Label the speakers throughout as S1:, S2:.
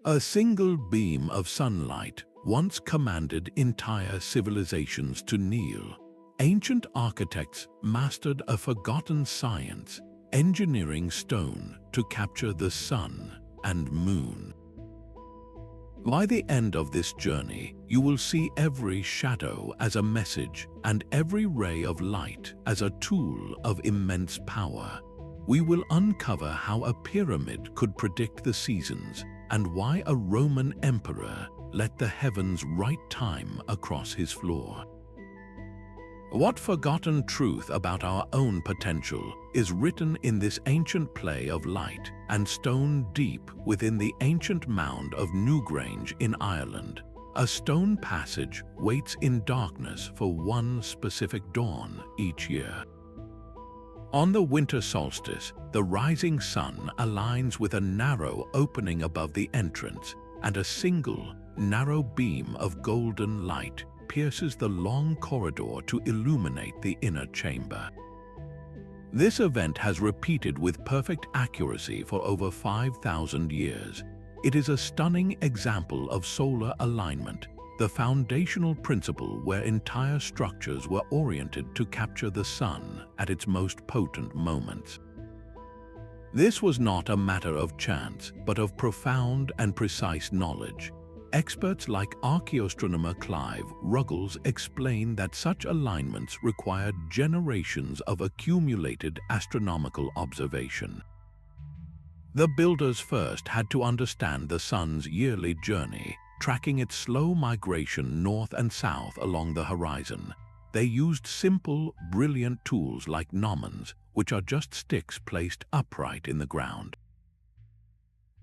S1: A single beam of sunlight once commanded entire civilizations to kneel. Ancient architects mastered a forgotten science, engineering stone to capture the sun and moon. By the end of this journey, you will see every shadow as a message and every ray of light as a tool of immense power. We will uncover how a pyramid could predict the seasons and why a Roman emperor let the heavens write time across his floor. What forgotten truth about our own potential is written in this ancient play of light and stone deep within the ancient mound of Newgrange in Ireland? A stone passage waits in darkness for one specific dawn each year. On the winter solstice, the rising sun aligns with a narrow opening above the entrance, and a single, narrow beam of golden light pierces the long corridor to illuminate the inner chamber. This event has repeated with perfect accuracy for over 5,000 years. It is a stunning example of solar alignment, the foundational principle where entire structures were oriented to capture the sun at its most potent moments. This was not a matter of chance, but of profound and precise knowledge. Experts like Archaeoastronomer Clive Ruggles explain that such alignments required generations of accumulated astronomical observation. The builders first had to understand the sun's yearly journey, tracking its slow migration north and south along the horizon. They used simple, brilliant tools like gnomons, which are just sticks placed upright in the ground.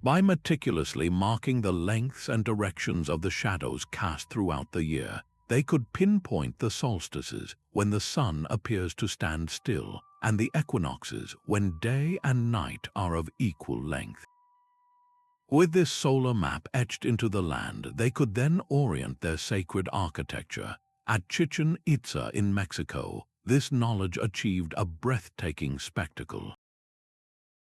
S1: By meticulously marking the lengths and directions of the shadows cast throughout the year, they could pinpoint the solstices, when the sun appears to stand still, and the equinoxes, when day and night are of equal length. With this solar map etched into the land, they could then orient their sacred architecture. At Chichen Itza in Mexico, this knowledge achieved a breathtaking spectacle.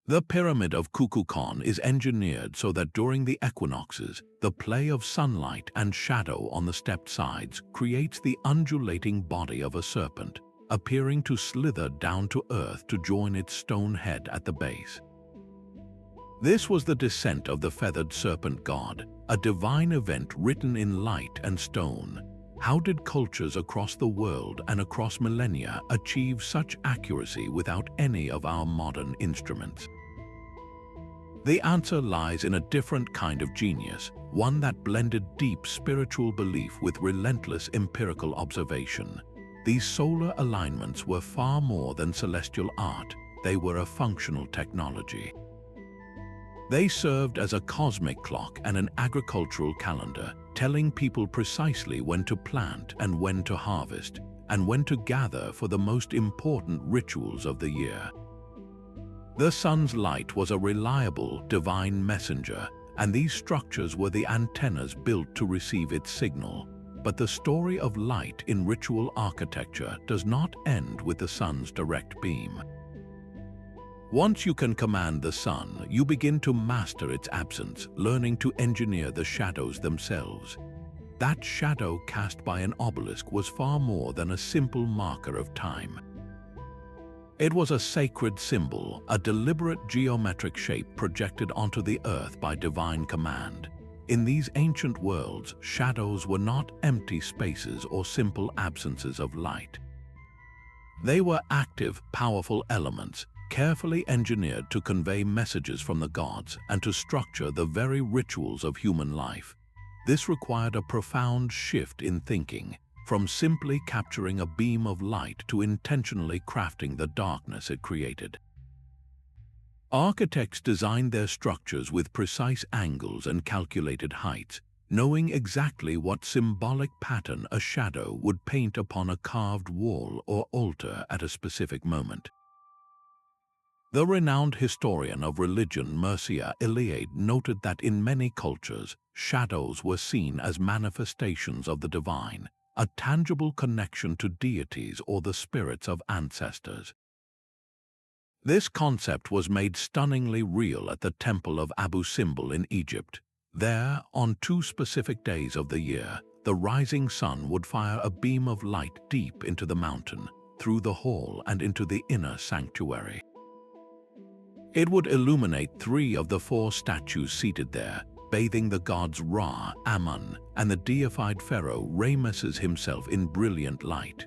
S1: The Pyramid of Kukulkan is engineered so that during the equinoxes, the play of sunlight and shadow on the stepped sides creates the undulating body of a serpent, appearing to slither down to earth to join its stone head at the base. This was the descent of the feathered serpent god, a divine event written in light and stone. How did cultures across the world and across millennia achieve such accuracy without any of our modern instruments? The answer lies in a different kind of genius, one that blended deep spiritual belief with relentless empirical observation. These solar alignments were far more than celestial art, they were a functional technology. They served as a cosmic clock and an agricultural calendar, telling people precisely when to plant and when to harvest, and when to gather for the most important rituals of the year. The sun's light was a reliable, divine messenger, and these structures were the antennas built to receive its signal. But the story of light in ritual architecture does not end with the sun's direct beam. Once you can command the sun, you begin to master its absence, learning to engineer the shadows themselves. That shadow cast by an obelisk was far more than a simple marker of time. It was a sacred symbol, a deliberate geometric shape projected onto the earth by divine command. In these ancient worlds, shadows were not empty spaces or simple absences of light. They were active, powerful elements, carefully engineered to convey messages from the gods and to structure the very rituals of human life. This required a profound shift in thinking, from simply capturing a beam of light to intentionally crafting the darkness it created. Architects designed their structures with precise angles and calculated heights, knowing exactly what symbolic pattern a shadow would paint upon a carved wall or altar at a specific moment. The renowned historian of religion Mircea Eliade noted that in many cultures, shadows were seen as manifestations of the divine, a tangible connection to deities or the spirits of ancestors. This concept was made stunningly real at the Temple of Abu Simbel in Egypt. There, on 2 specific days of the year, the rising sun would fire a beam of light deep into the mountain, through the hall and into the inner sanctuary. It would illuminate 3 of the 4 statues seated there, bathing the gods Ra, Amun, and the deified pharaoh Ramesses himself in brilliant light.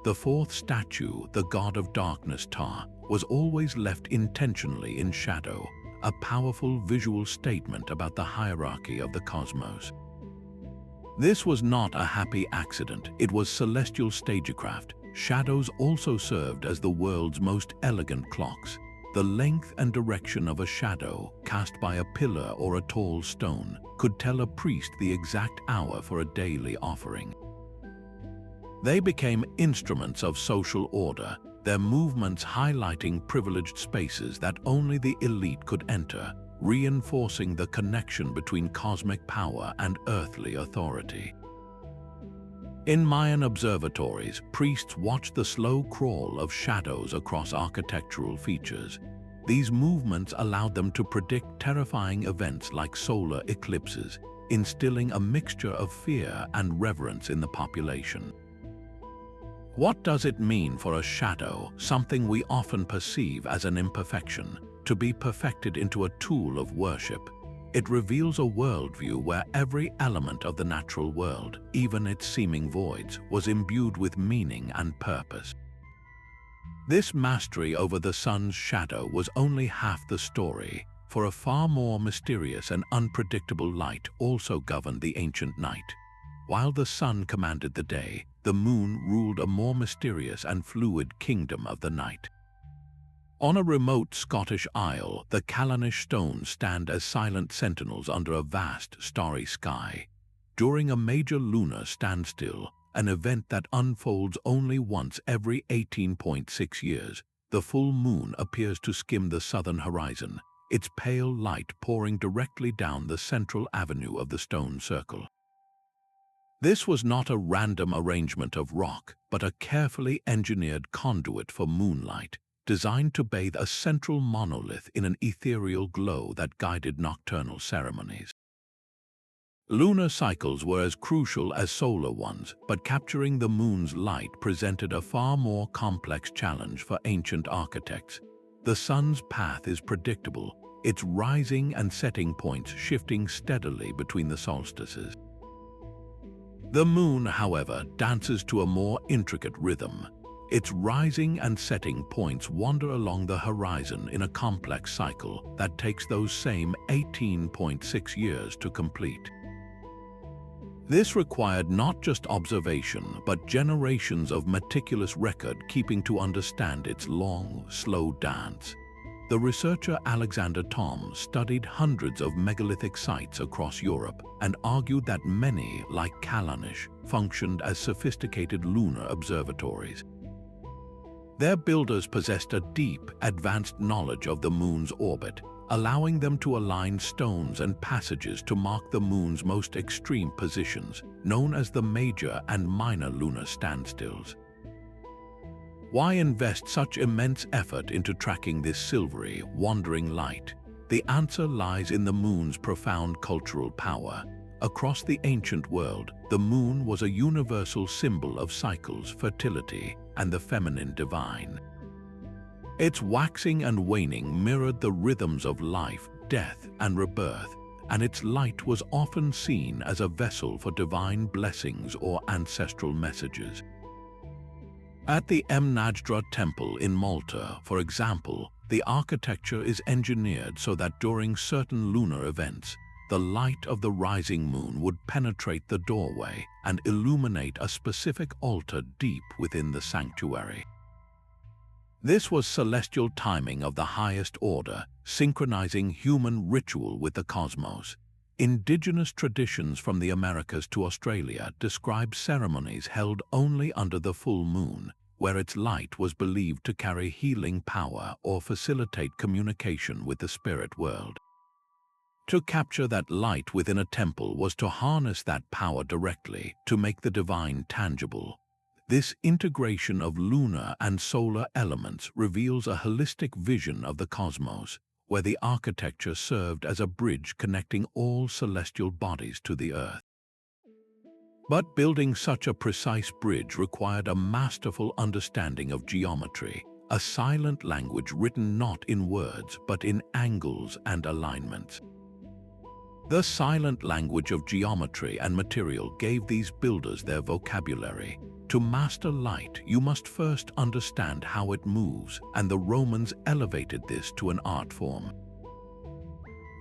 S1: The 4th statue, the god of darkness Ta, was always left intentionally in shadow, a powerful visual statement about the hierarchy of the cosmos. This was not a happy accident, it was celestial stagecraft. Shadows also served as the world's most elegant clocks. The length and direction of a shadow cast by a pillar or a tall stone could tell a priest the exact hour for a daily offering. They became instruments of social order, their movements highlighting privileged spaces that only the elite could enter, reinforcing the connection between cosmic power and earthly authority. In Mayan observatories, priests watched the slow crawl of shadows across architectural features. These movements allowed them to predict terrifying events like solar eclipses, instilling a mixture of fear and reverence in the population. What does it mean for a shadow, something we often perceive as an imperfection, to be perfected into a tool of worship? It reveals a worldview where every element of the natural world, even its seeming voids, was imbued with meaning and purpose. This mastery over the sun's shadow was only half the story, for a far more mysterious and unpredictable light also governed the ancient night. While the sun commanded the day, the moon ruled a more mysterious and fluid kingdom of the night. On a remote Scottish isle, the Callanish stones stand as silent sentinels under a vast, starry sky. During a major lunar standstill, an event that unfolds only once every 18.6 years, the full moon appears to skim the southern horizon, its pale light pouring directly down the central avenue of the stone circle. This was not a random arrangement of rock, but a carefully engineered conduit for moonlight, designed to bathe a central monolith in an ethereal glow that guided nocturnal ceremonies. Lunar cycles were as crucial as solar ones, but capturing the moon's light presented a far more complex challenge for ancient architects. The sun's path is predictable, its rising and setting points shifting steadily between the solstices. The moon, however, dances to a more intricate rhythm. Its rising and setting points wander along the horizon in a complex cycle that takes those same 18.6 years to complete. This required not just observation, but generations of meticulous record-keeping to understand its long, slow dance. The researcher Alexander Thom studied hundreds of megalithic sites across Europe and argued that many, like Callanish, functioned as sophisticated lunar observatories. Their builders possessed a deep, advanced knowledge of the moon's orbit, allowing them to align stones and passages to mark the moon's most extreme positions, known as the major and minor lunar standstills. Why invest such immense effort into tracking this silvery, wandering light? The answer lies in the moon's profound cultural power. Across the ancient world, the moon was a universal symbol of cycles, fertility, and the feminine divine. Its waxing and waning mirrored the rhythms of life, death, and rebirth, and its light was often seen as a vessel for divine blessings or ancestral messages. At the Mnajdra temple in Malta, for example, the architecture is engineered so that during certain lunar events, the light of the rising moon would penetrate the doorway and illuminate a specific altar deep within the sanctuary. This was celestial timing of the highest order, synchronizing human ritual with the cosmos. Indigenous traditions from the Americas to Australia describe ceremonies held only under the full moon, where its light was believed to carry healing power or facilitate communication with the spirit world. To capture that light within a temple was to harness that power directly, to make the divine tangible. This integration of lunar and solar elements reveals a holistic vision of the cosmos, where the architecture served as a bridge connecting all celestial bodies to the earth. But building such a precise bridge required a masterful understanding of geometry, a silent language written not in words but in angles and alignments. The silent language of geometry and material gave these builders their vocabulary. To master light, you must first understand how it moves, and the Romans elevated this to an art form.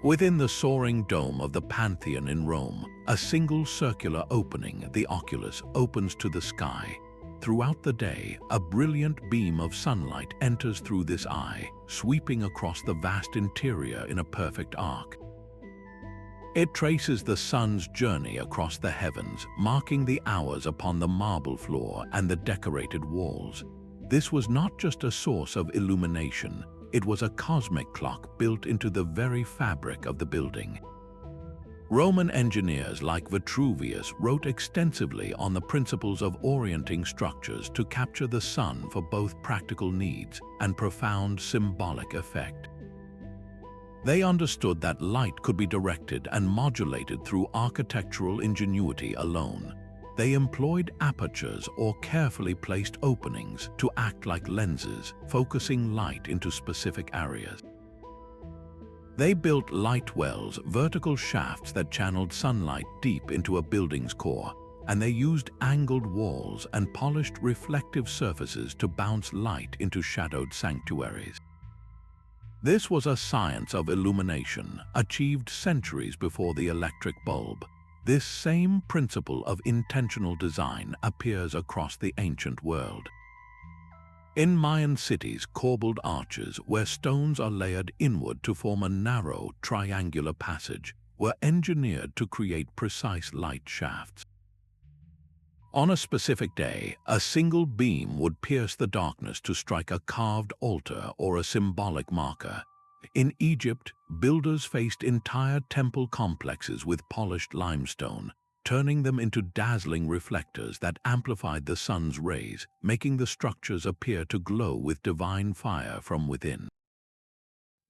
S1: Within the soaring dome of the Pantheon in Rome, a single circular opening, the oculus, opens to the sky. Throughout the day, a brilliant beam of sunlight enters through this eye, sweeping across the vast interior in a perfect arc. It traces the sun's journey across the heavens, marking the hours upon the marble floor and the decorated walls. This was not just a source of illumination, it was a cosmic clock built into the very fabric of the building. Roman engineers like Vitruvius wrote extensively on the principles of orienting structures to capture the sun for both practical needs and profound symbolic effect. They understood that light could be directed and modulated through architectural ingenuity alone. They employed apertures or carefully placed openings to act like lenses, focusing light into specific areas. They built light wells, vertical shafts that channeled sunlight deep into a building's core, and they used angled walls and polished reflective surfaces to bounce light into shadowed sanctuaries. This was a science of illumination, achieved centuries before the electric bulb. This same principle of intentional design appears across the ancient world. In Mayan cities, corbelled arches, where stones are layered inward to form a narrow, triangular passage, were engineered to create precise light shafts. On a specific day, a single beam would pierce the darkness to strike a carved altar or a symbolic marker. In Egypt, builders faced entire temple complexes with polished limestone, turning them into dazzling reflectors that amplified the sun's rays, making the structures appear to glow with divine fire from within.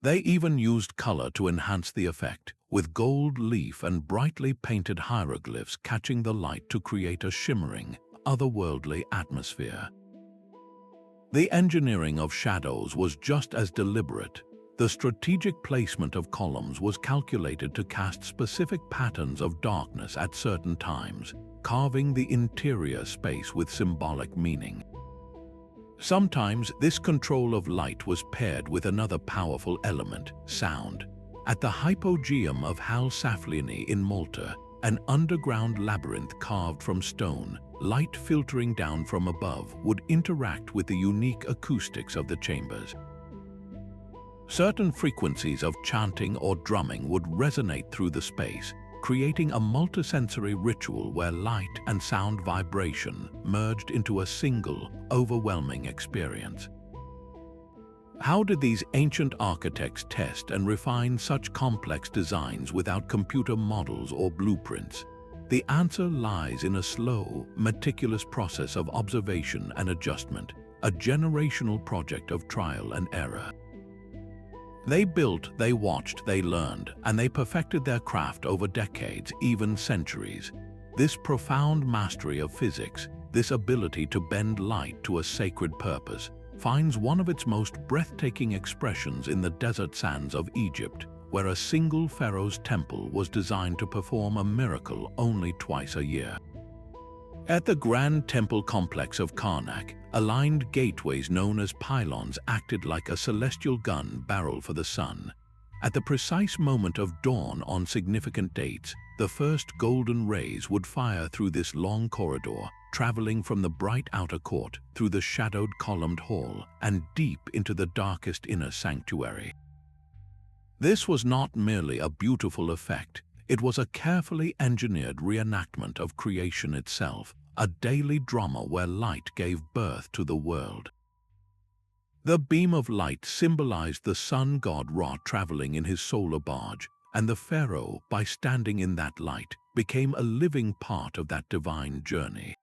S1: They even used color to enhance the effect, with gold leaf and brightly painted hieroglyphs catching the light to create a shimmering, otherworldly atmosphere. The engineering of shadows was just as deliberate. The strategic placement of columns was calculated to cast specific patterns of darkness at certain times, carving the interior space with symbolic meaning. Sometimes this control of light was paired with another powerful element, sound. At the hypogeum of Halsaflieni in Malta, an underground labyrinth carved from stone, light filtering down from above would interact with the unique acoustics of the chambers. Certain frequencies of chanting or drumming would resonate through the space, creating a multisensory ritual where light and sound vibration merged into a single, overwhelming experience. How did these ancient architects test and refine such complex designs without computer models or blueprints? The answer lies in a slow, meticulous process of observation and adjustment, a generational project of trial and error. They built, they watched, they learned, and they perfected their craft over decades, even centuries. This profound mastery of physics, this ability to bend light to a sacred purpose, finds one of its most breathtaking expressions in the desert sands of Egypt, where a single pharaoh's temple was designed to perform a miracle only twice a year. At the grand temple complex of Karnak, aligned gateways known as pylons acted like a celestial gun barrel for the sun. At the precise moment of dawn on significant dates, the first golden rays would fire through this long corridor, traveling from the bright outer court through the shadowed columned hall and deep into the darkest inner sanctuary. This was not merely a beautiful effect, it was a carefully engineered reenactment of creation itself, a daily drama where light gave birth to the world. The beam of light symbolized the sun god Ra traveling in his solar barge, and the pharaoh, by standing in that light, became a living part of that divine journey.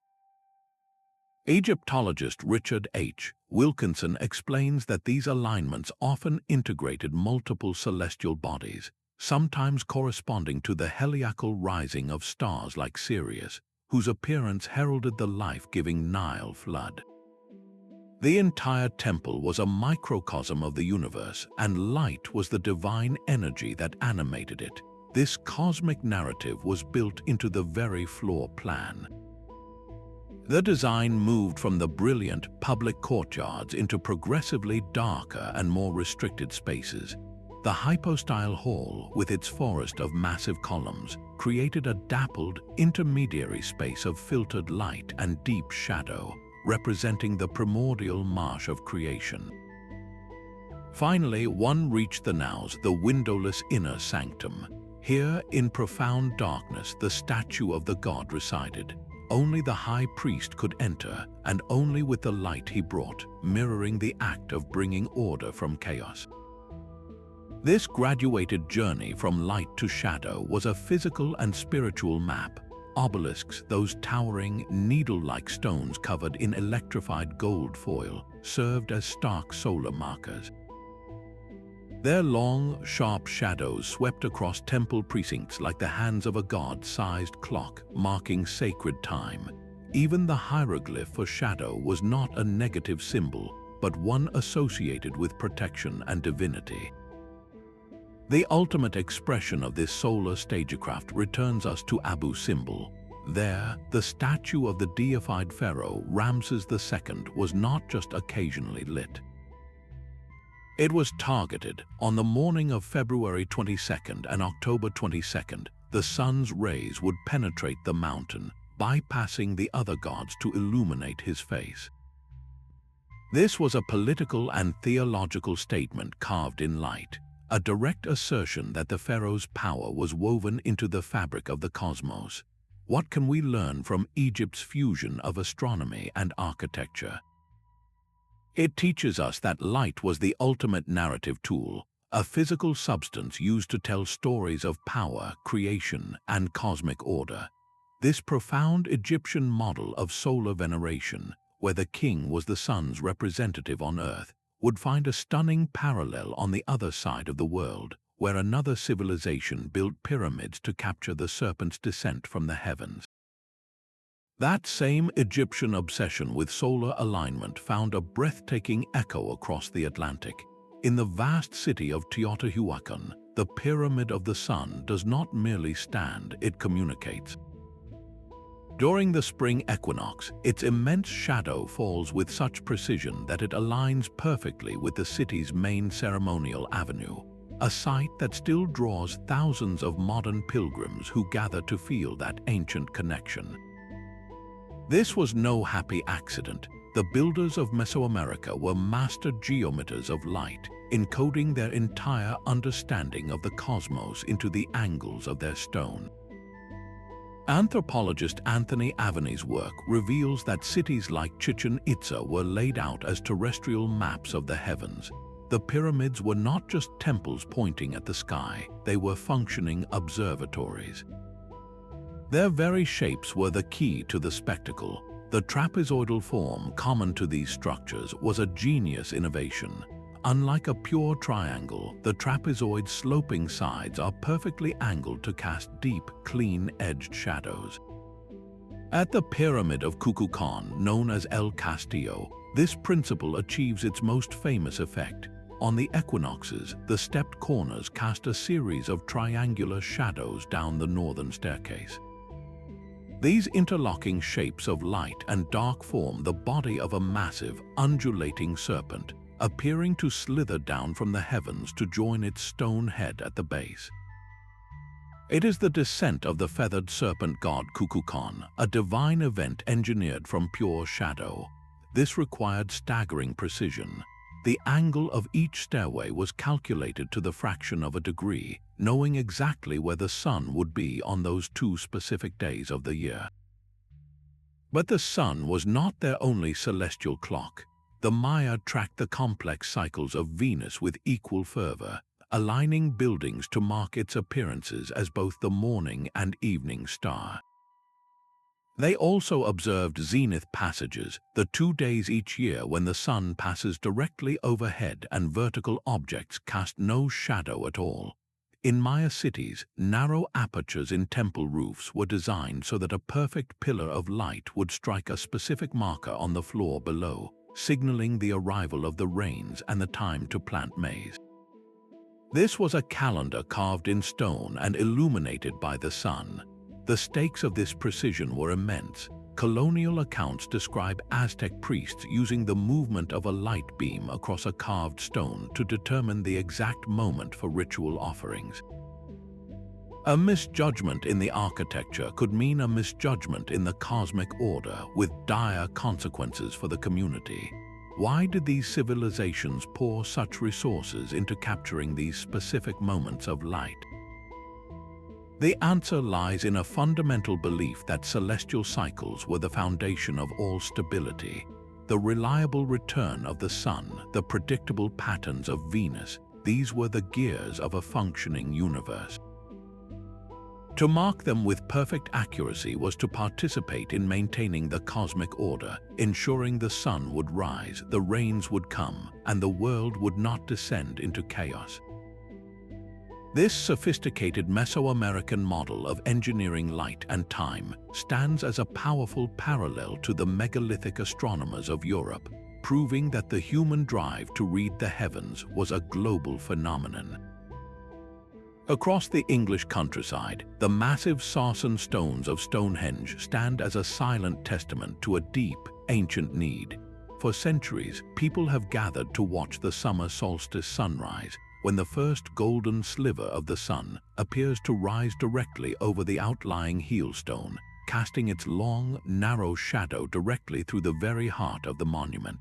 S1: Egyptologist Richard H. Wilkinson explains that these alignments often integrated multiple celestial bodies, sometimes corresponding to the heliacal rising of stars like Sirius, whose appearance heralded the life-giving Nile flood. The entire temple was a microcosm of the universe, and light was the divine energy that animated it. This cosmic narrative was built into the very floor plan. The design moved from the brilliant public courtyards into progressively darker and more restricted spaces. The hypostyle hall, with its forest of massive columns, created a dappled, intermediary space of filtered light and deep shadow, representing the primordial marsh of creation. Finally, one reached the naos, the windowless inner sanctum. Here, in profound darkness, the statue of the god resided. Only the high priest could enter, and only with the light he brought, mirroring the act of bringing order from chaos. This graduated journey from light to shadow was a physical and spiritual map. Obelisks, those towering, needle-like stones covered in electrified gold foil, served as stark solar markers. Their long, sharp shadows swept across temple precincts like the hands of a god-sized clock, marking sacred time. Even the hieroglyph for shadow was not a negative symbol, but one associated with protection and divinity. The ultimate expression of this solar stagecraft returns us to Abu Simbel. There, the statue of the deified pharaoh Ramses II was not just occasionally lit. It was targeted. On the morning of February 22nd and October 22nd, the sun's rays would penetrate the mountain, bypassing the other gods to illuminate his face. This was a political and theological statement carved in light, a direct assertion that the pharaoh's power was woven into the fabric of the cosmos. What can we learn from Egypt's fusion of astronomy and architecture? It teaches us that light was the ultimate narrative tool, a physical substance used to tell stories of power, creation, and cosmic order. This profound Egyptian model of solar veneration, where the king was the sun's representative on earth, would find a stunning parallel on the other side of the world, where another civilization built pyramids to capture the serpent's descent from the heavens. That same Egyptian obsession with solar alignment found a breathtaking echo across the Atlantic. In the vast city of Teotihuacan, the Pyramid of the Sun does not merely stand, it communicates. During the spring equinox, its immense shadow falls with such precision that it aligns perfectly with the city's main ceremonial avenue, a site that still draws thousands of modern pilgrims who gather to feel that ancient connection. This was no happy accident. The builders of Mesoamerica were master geometers of light, encoding their entire understanding of the cosmos into the angles of their stone. Anthropologist Anthony Avani's work reveals that cities like Chichen Itza were laid out as terrestrial maps of the heavens. The pyramids were not just temples pointing at the sky, they were functioning observatories. Their very shapes were the key to the spectacle. The trapezoidal form common to these structures was a genius innovation. Unlike a pure triangle, the trapezoid's sloping sides are perfectly angled to cast deep, clean-edged shadows. At the Pyramid of Kukulkan, known as El Castillo, this principle achieves its most famous effect. On the equinoxes, the stepped corners cast a series of triangular shadows down the northern staircase. These interlocking shapes of light and dark form the body of a massive, undulating serpent, appearing to slither down from the heavens to join its stone head at the base. It is the descent of the feathered serpent god Kukulkan, a divine event engineered from pure shadow. This required staggering precision. The angle of each stairway was calculated to the fraction of a degree, knowing exactly where the sun would be on those 2 specific days of the year. But the sun was not their only celestial clock. The Maya tracked the complex cycles of Venus with equal fervor, aligning buildings to mark its appearances as both the morning and evening star. They also observed zenith passages, the 2 days each year when the sun passes directly overhead and vertical objects cast no shadow at all. In Maya cities, narrow apertures in temple roofs were designed so that a perfect pillar of light would strike a specific marker on the floor below, signaling the arrival of the rains and the time to plant maize. This was a calendar carved in stone and illuminated by the sun. The stakes of this precision were immense. Colonial accounts describe Aztec priests using the movement of a light beam across a carved stone to determine the exact moment for ritual offerings. A misjudgment in the architecture could mean a misjudgment in the cosmic order, with dire consequences for the community. Why did these civilizations pour such resources into capturing these specific moments of light? The answer lies in a fundamental belief that celestial cycles were the foundation of all stability. The reliable return of the sun, the predictable patterns of Venus, these were the gears of a functioning universe. To mark them with perfect accuracy was to participate in maintaining the cosmic order, ensuring the sun would rise, the rains would come, and the world would not descend into chaos. This sophisticated Mesoamerican model of engineering light and time stands as a powerful parallel to the megalithic astronomers of Europe, proving that the human drive to read the heavens was a global phenomenon. Across the English countryside, the massive Sarsen stones of Stonehenge stand as a silent testament to a deep, ancient need. For centuries, people have gathered to watch the summer solstice sunrise, when the first golden sliver of the sun appears to rise directly over the outlying heelstone, casting its long, narrow shadow directly through the very heart of the monument.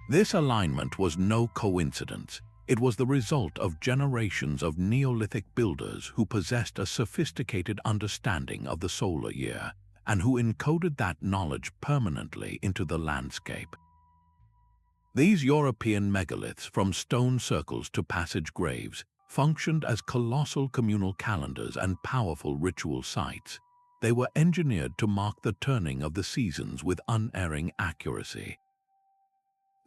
S1: This alignment was no coincidence. It was the result of generations of Neolithic builders who possessed a sophisticated understanding of the solar year, and who encoded that knowledge permanently into the landscape. These European megaliths, from stone circles to passage graves, functioned as colossal communal calendars and powerful ritual sites. They were engineered to mark the turning of the seasons with unerring accuracy.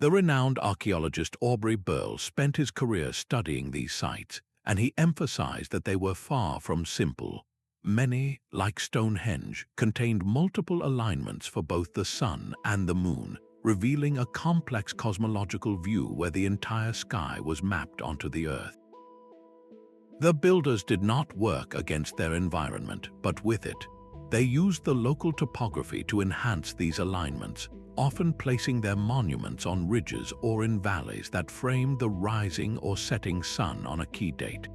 S1: The renowned archaeologist Aubrey Burle spent his career studying these sites, and he emphasized that they were far from simple. Many, like Stonehenge, contained multiple alignments for both the sun and the moon, revealing a complex cosmological view where the entire sky was mapped onto the Earth. The builders did not work against their environment, but with it. They used the local topography to enhance these alignments, often placing their monuments on ridges or in valleys that framed the rising or setting sun on a key date.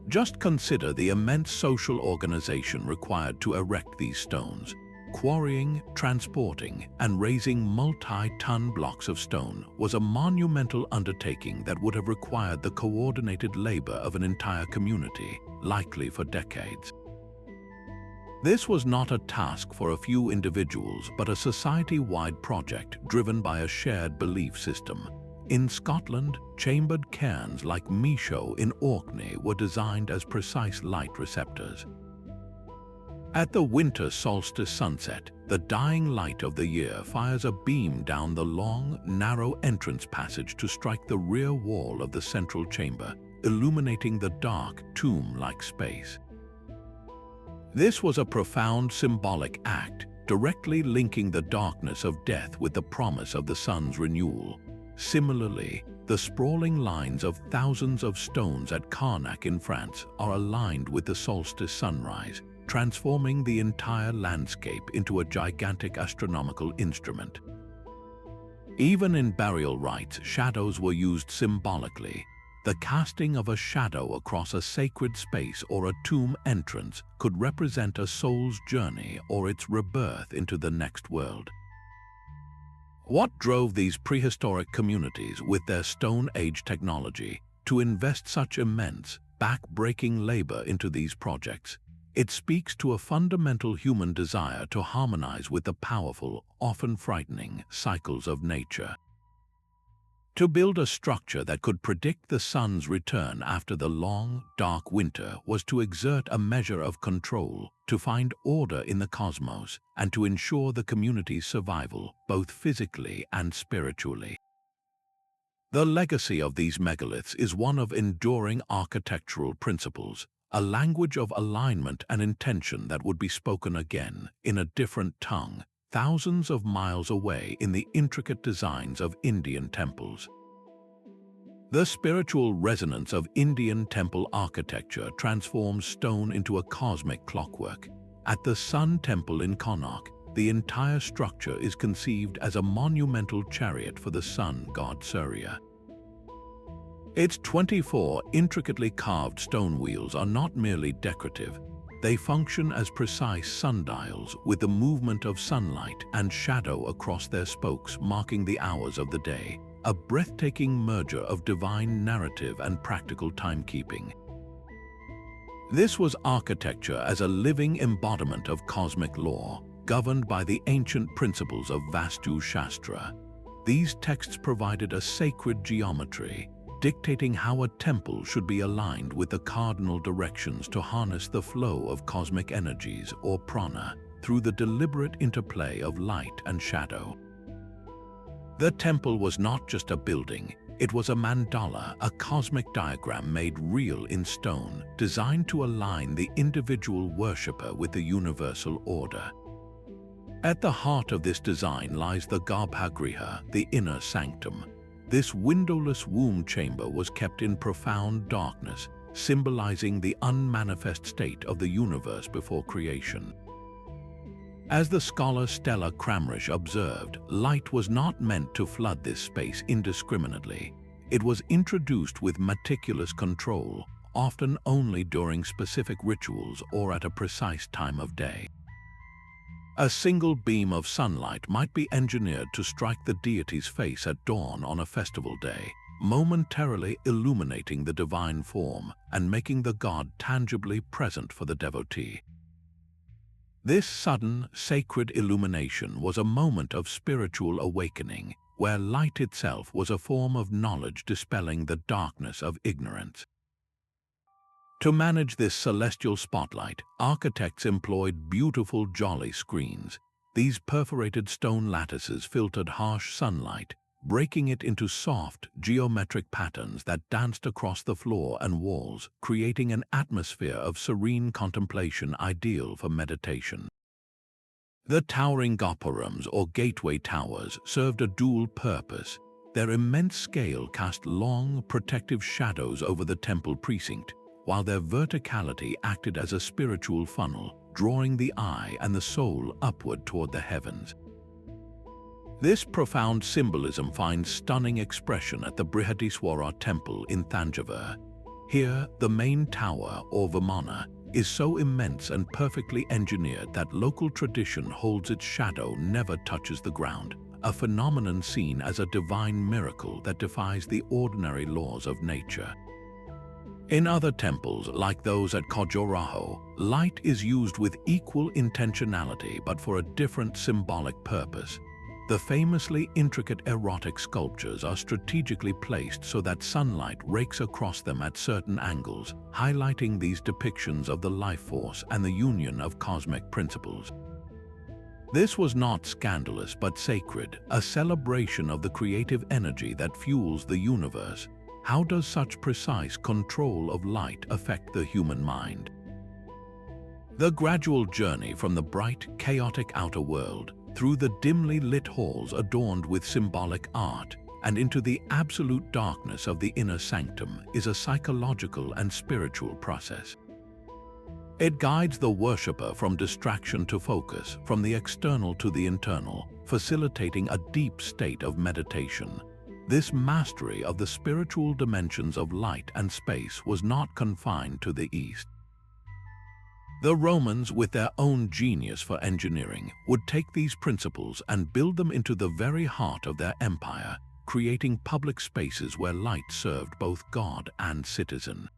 S1: Just consider the immense social organization required to erect these stones. Quarrying, transporting, and raising multi-ton blocks of stone was a monumental undertaking that would have required the coordinated labor of an entire community, likely for decades. This was not a task for a few individuals, but a society-wide project driven by a shared belief system. In Scotland, chambered cairns like Micho in Orkney were designed as precise light receptors. At the winter solstice sunset, the dying light of the year fires a beam down the long, narrow entrance passage to strike the rear wall of the central chamber, illuminating the dark, tomb-like space. This was a profound symbolic act, directly linking the darkness of death with the promise of the sun's renewal. Similarly, the sprawling lines of thousands of stones at Karnak in France are aligned with the solstice sunrise, transforming the entire landscape into a gigantic astronomical instrument. Even in burial rites, shadows were used symbolically. The casting of a shadow across a sacred space or a tomb entrance could represent a soul's journey or its rebirth into the next world. What drove these prehistoric communities with their Stone Age technology to invest such immense, back-breaking labor into these projects? It speaks to a fundamental human desire to harmonize with the powerful, often frightening, cycles of nature. To build a structure that could predict the sun's return after the long, dark winter was to exert a measure of control, to find order in the cosmos, and to ensure the community's survival, both physically and spiritually. The legacy of these megaliths is one of enduring architectural principles, a language of alignment and intention that would be spoken again, in a different tongue, thousands of miles away in the intricate designs of Indian temples. The spiritual resonance of Indian temple architecture transforms stone into a cosmic clockwork. At the Sun Temple in Karnak, the entire structure is conceived as a monumental chariot for the sun god Surya. Its 24 intricately carved stone wheels are not merely decorative. They function as precise sundials with the movement of sunlight and shadow across their spokes marking the hours of the day, a breathtaking merger of divine narrative and practical timekeeping. This was architecture as a living embodiment of cosmic law, governed by the ancient principles of Vastu Shastra. These texts provided a sacred geometry, dictating how a temple should be aligned with the cardinal directions to harness the flow of cosmic energies, or prana, through the deliberate interplay of light and shadow. The temple was not just a building, it was a mandala, a cosmic diagram made real in stone, designed to align the individual worshipper with the universal order. At the heart of this design lies the Garbhagriha, the inner sanctum. This windowless womb chamber was kept in profound darkness, symbolizing the unmanifest state of the universe before creation. As the scholar Stella Kramrisch observed, light was not meant to flood this space indiscriminately. It was introduced with meticulous control, often only during specific rituals or at a precise time of day. A single beam of sunlight might be engineered to strike the deity's face at dawn on a festival day, momentarily illuminating the divine form and making the god tangibly present for the devotee. This sudden, sacred illumination was a moment of spiritual awakening, where light itself was a form of knowledge dispelling the darkness of ignorance. To manage this celestial spotlight, architects employed beautiful jolly screens. These perforated stone lattices filtered harsh sunlight, breaking it into soft, geometric patterns that danced across the floor and walls, creating an atmosphere of serene contemplation ideal for meditation. The towering gopurams, or gateway towers, served a dual purpose. Their immense scale cast long, protective shadows over the temple precinct, while their verticality acted as a spiritual funnel, drawing the eye and the soul upward toward the heavens. This profound symbolism finds stunning expression at the Brihadiswara temple in Thanjavur. Here, the main tower, or Vimana, is so immense and perfectly engineered that local tradition holds its shadow never touches the ground, a phenomenon seen as a divine miracle that defies the ordinary laws of nature. In other temples, like those at Khajuraho, light is used with equal intentionality but for a different symbolic purpose. The famously intricate erotic sculptures are strategically placed so that sunlight rakes across them at certain angles, highlighting these depictions of the life force and the union of cosmic principles. This was not scandalous but sacred, a celebration of the creative energy that fuels the universe. How does such precise control of light affect the human mind? The gradual journey from the bright, chaotic outer world through the dimly lit halls adorned with symbolic art and into the absolute darkness of the inner sanctum is a psychological and spiritual process. It guides the worshipper from distraction to focus, from the external to the internal, facilitating a deep state of meditation. This mastery of the spiritual dimensions of light and space was not confined to the East. The Romans, with their own genius for engineering, would take these principles and build them into the very heart of their empire, creating public spaces where light served both god and citizen.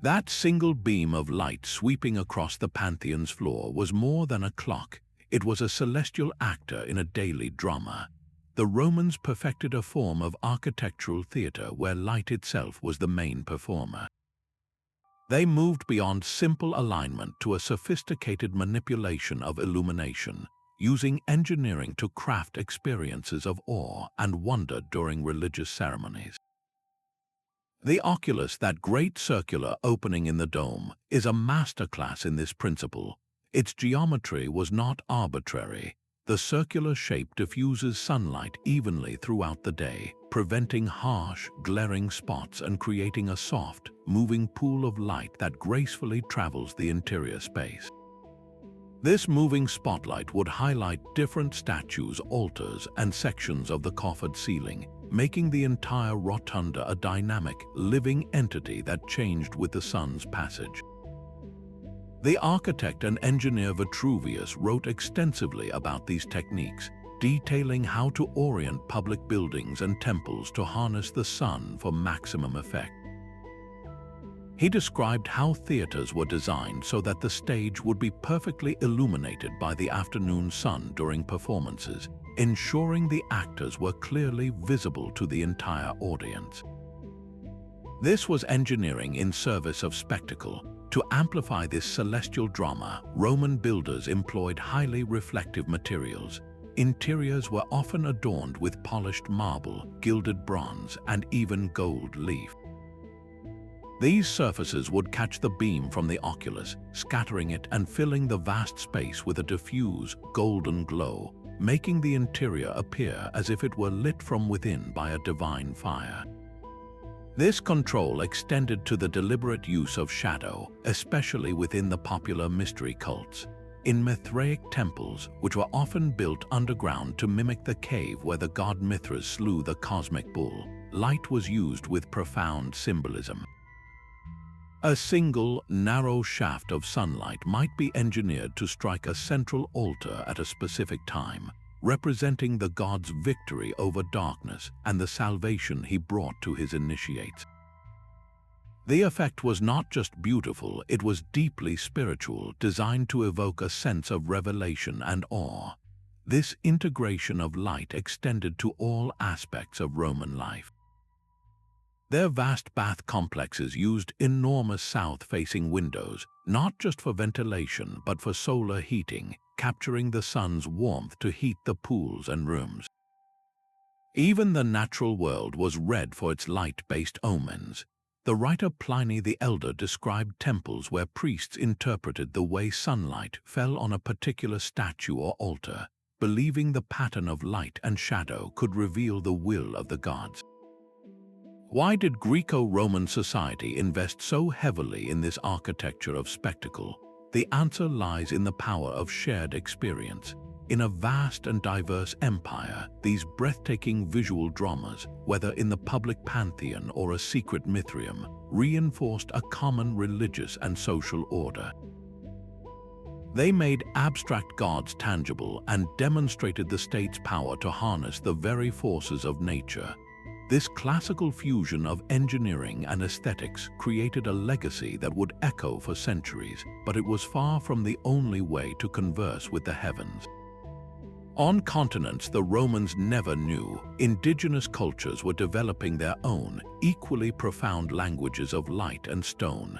S1: That single beam of light sweeping across the Pantheon's floor was more than a clock. It was a celestial actor in a daily drama. the Romans perfected a form of architectural theater where light itself was the main performer. They moved beyond simple alignment to a sophisticated manipulation of illumination, using engineering to craft experiences of awe and wonder during religious ceremonies. The oculus, that great circular opening in the dome, is a masterclass in this principle. Its geometry was not arbitrary. The circular shape diffuses sunlight evenly throughout the day, preventing harsh, glaring spots and creating a soft, moving pool of light that gracefully travels the interior space. This moving spotlight would highlight different statues, altars, and sections of the coffered ceiling, making the entire rotunda a dynamic, living entity that changed with the sun's passage. The architect and engineer Vitruvius wrote extensively about these techniques, detailing how to orient public buildings and temples to harness the sun for maximum effect. He described how theaters were designed so that the stage would be perfectly illuminated by the afternoon sun during performances, ensuring the actors were clearly visible to the entire audience. This was engineering in service of spectacle. To amplify this celestial drama, Roman builders employed highly reflective materials. Interiors were often adorned with polished marble, gilded bronze, and even gold leaf. These surfaces would catch the beam from the oculus, scattering it and filling the vast space with a diffuse, golden glow, making the interior appear as if it were lit from within by a divine fire. This control extended to the deliberate use of shadow, especially within the popular mystery cults. In Mithraic temples, which were often built underground to mimic the cave where the god Mithras slew the cosmic bull, light was used with profound symbolism. A single, narrow shaft of sunlight might be engineered to strike a central altar at a specific time, representing the god's victory over darkness and the salvation he brought to his initiates. The effect was not just beautiful, it was deeply spiritual, designed to evoke a sense of revelation and awe. This integration of light extended to all aspects of Roman life. Their vast bath complexes used enormous south-facing windows, not just for ventilation but for solar heating, capturing the sun's warmth to heat the pools and rooms. Even the natural world was read for its light-based omens. The writer Pliny the Elder described temples where priests interpreted the way sunlight fell on a particular statue or altar, believing the pattern of light and shadow could reveal the will of the gods. Why did Greco-Roman society invest so heavily in this architecture of spectacle? The answer lies in the power of shared experience. In a vast and diverse empire, these breathtaking visual dramas, whether in the public Pantheon or a secret Mithraeum, reinforced a common religious and social order. They made abstract gods tangible and demonstrated the state's power to harness the very forces of nature. This classical fusion of engineering and aesthetics created a legacy that would echo for centuries, but it was far from the only way to converse with the heavens. On continents the Romans never knew, indigenous cultures were developing their own, equally profound languages of light and stone.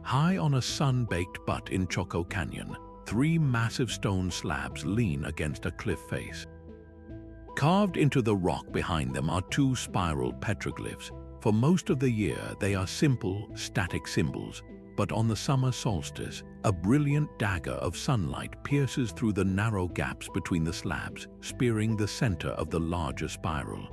S1: High on a sun-baked butte in Choco Canyon, 3 massive stone slabs lean against a cliff face. Carved into the rock behind them are 2 spiral petroglyphs. For most of the year, they are simple, static symbols, but on the summer solstice, a brilliant dagger of sunlight pierces through the narrow gaps between the slabs, spearing the center of the larger spiral.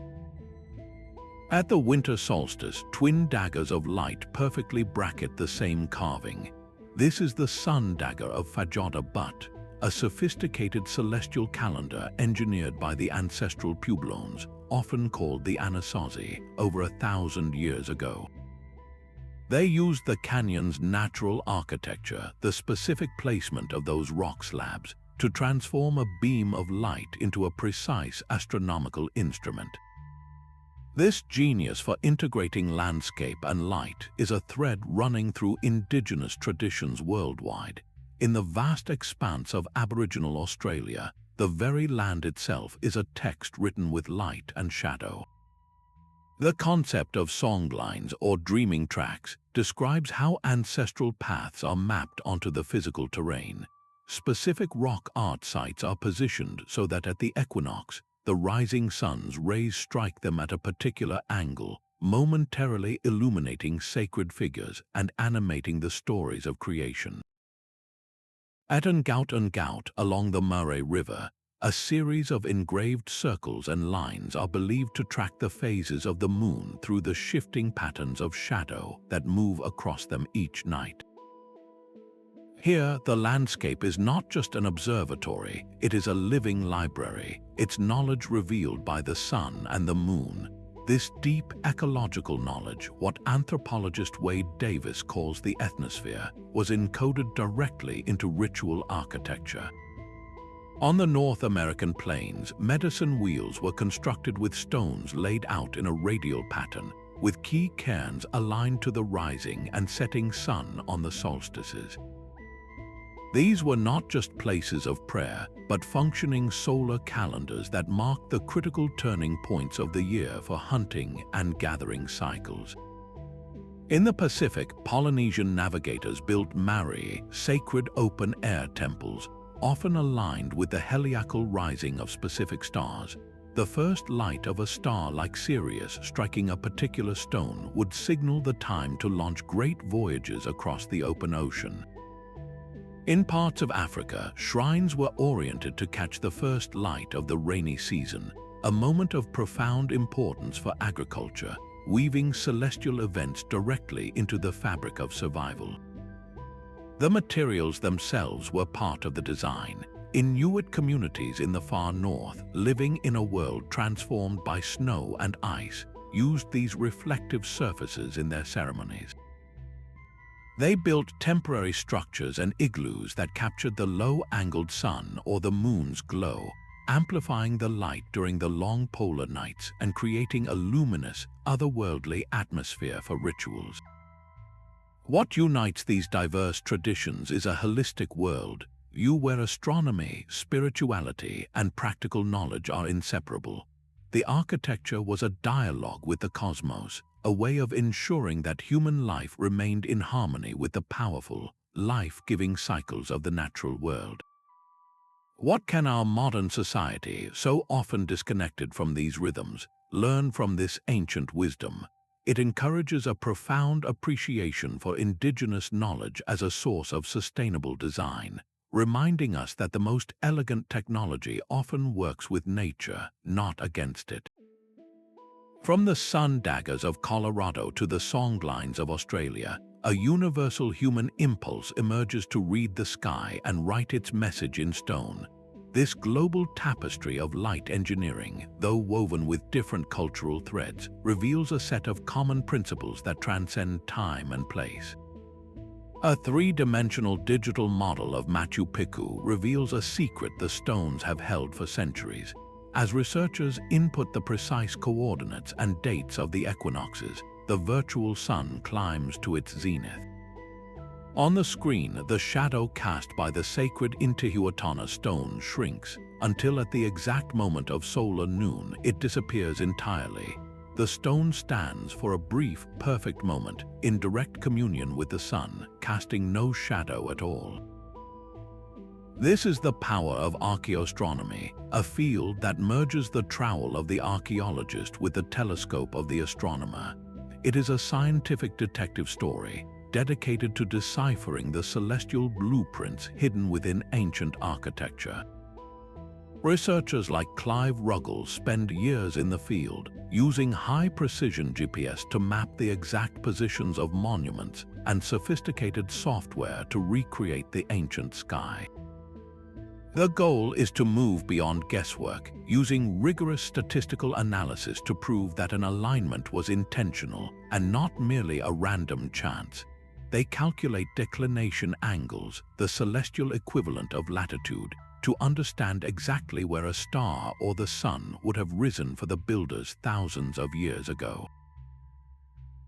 S1: At the winter solstice, twin daggers of light perfectly bracket the same carving. This is the sun dagger of Fajoda Butte, a sophisticated celestial calendar engineered by the ancestral Pueblones, often called the Anasazi, over 1,000 years ago. They used the canyon's natural architecture, the specific placement of those rock slabs, to transform a beam of light into a precise astronomical instrument. This genius for integrating landscape and light is a thread running through indigenous traditions worldwide. In the vast expanse of Aboriginal Australia, the very land itself is a text written with light and shadow. The concept of songlines or dreaming tracks describes how ancestral paths are mapped onto the physical terrain. Specific rock art sites are positioned so that at the equinox, the rising sun's rays strike them at a particular angle, momentarily illuminating sacred figures and animating the stories of creation. At Newgrange along the Murray River, a series of engraved circles and lines are believed to track the phases of the moon through the shifting patterns of shadow that move across them each night. Here, the landscape is not just an observatory, it is a living library, its knowledge revealed by the sun and the moon. This deep ecological knowledge, what anthropologist Wade Davis calls the ethnosphere, was encoded directly into ritual architecture. On the North American plains, medicine wheels were constructed with stones laid out in a radial pattern, with key cairns aligned to the rising and setting sun on the solstices. These were not just places of prayer, but functioning solar calendars that marked the critical turning points of the year for hunting and gathering cycles. In the Pacific, Polynesian navigators built marae, sacred open-air temples, often aligned with the heliacal rising of specific stars. The first light of a star like Sirius striking a particular stone would signal the time to launch great voyages across the open ocean. In parts of Africa, shrines were oriented to catch the first light of the rainy season, a moment of profound importance for agriculture, weaving celestial events directly into the fabric of survival. The materials themselves were part of the design. Inuit communities in the far north, living in a world transformed by snow and ice, used these reflective surfaces in their ceremonies. They built temporary structures and igloos that captured the low-angled sun or the moon's glow, amplifying the light during the long polar nights and creating a luminous, otherworldly atmosphere for rituals. What unites these diverse traditions is a holistic worldview where astronomy, spirituality, and practical knowledge are inseparable. The architecture was a dialogue with the cosmos, a way of ensuring that human life remained in harmony with the powerful, life-giving cycles of the natural world. What can our modern society, so often disconnected from these rhythms, learn from this ancient wisdom? It encourages a profound appreciation for indigenous knowledge as a source of sustainable design, reminding us that the most elegant technology often works with nature, not against it. From the sun daggers of Colorado to the songlines of Australia, a universal human impulse emerges to read the sky and write its message in stone. This global tapestry of light engineering, though woven with different cultural threads, reveals a set of common principles that transcend time and place. A three-dimensional digital model of Machu Picchu reveals a secret the stones have held for centuries. As researchers input the precise coordinates and dates of the equinoxes, the virtual sun climbs to its zenith. On the screen, the shadow cast by the sacred Intihuatana stone shrinks, until at the exact moment of solar noon it disappears entirely. The stone stands for a brief, perfect moment, in direct communion with the sun, casting no shadow at all. This is the power of archaeoastronomy, a field that merges the trowel of the archaeologist with the telescope of the astronomer. It is a scientific detective story, dedicated to deciphering the celestial blueprints hidden within ancient architecture. Researchers like Clive Ruggles spend years in the field, using high-precision GPS to map the exact positions of monuments and sophisticated software to recreate the ancient sky. The goal is to move beyond guesswork, using rigorous statistical analysis to prove that an alignment was intentional and not merely a random chance. They calculate declination angles, the celestial equivalent of latitude, to understand exactly where a star or the sun would have risen for the builders thousands of years ago.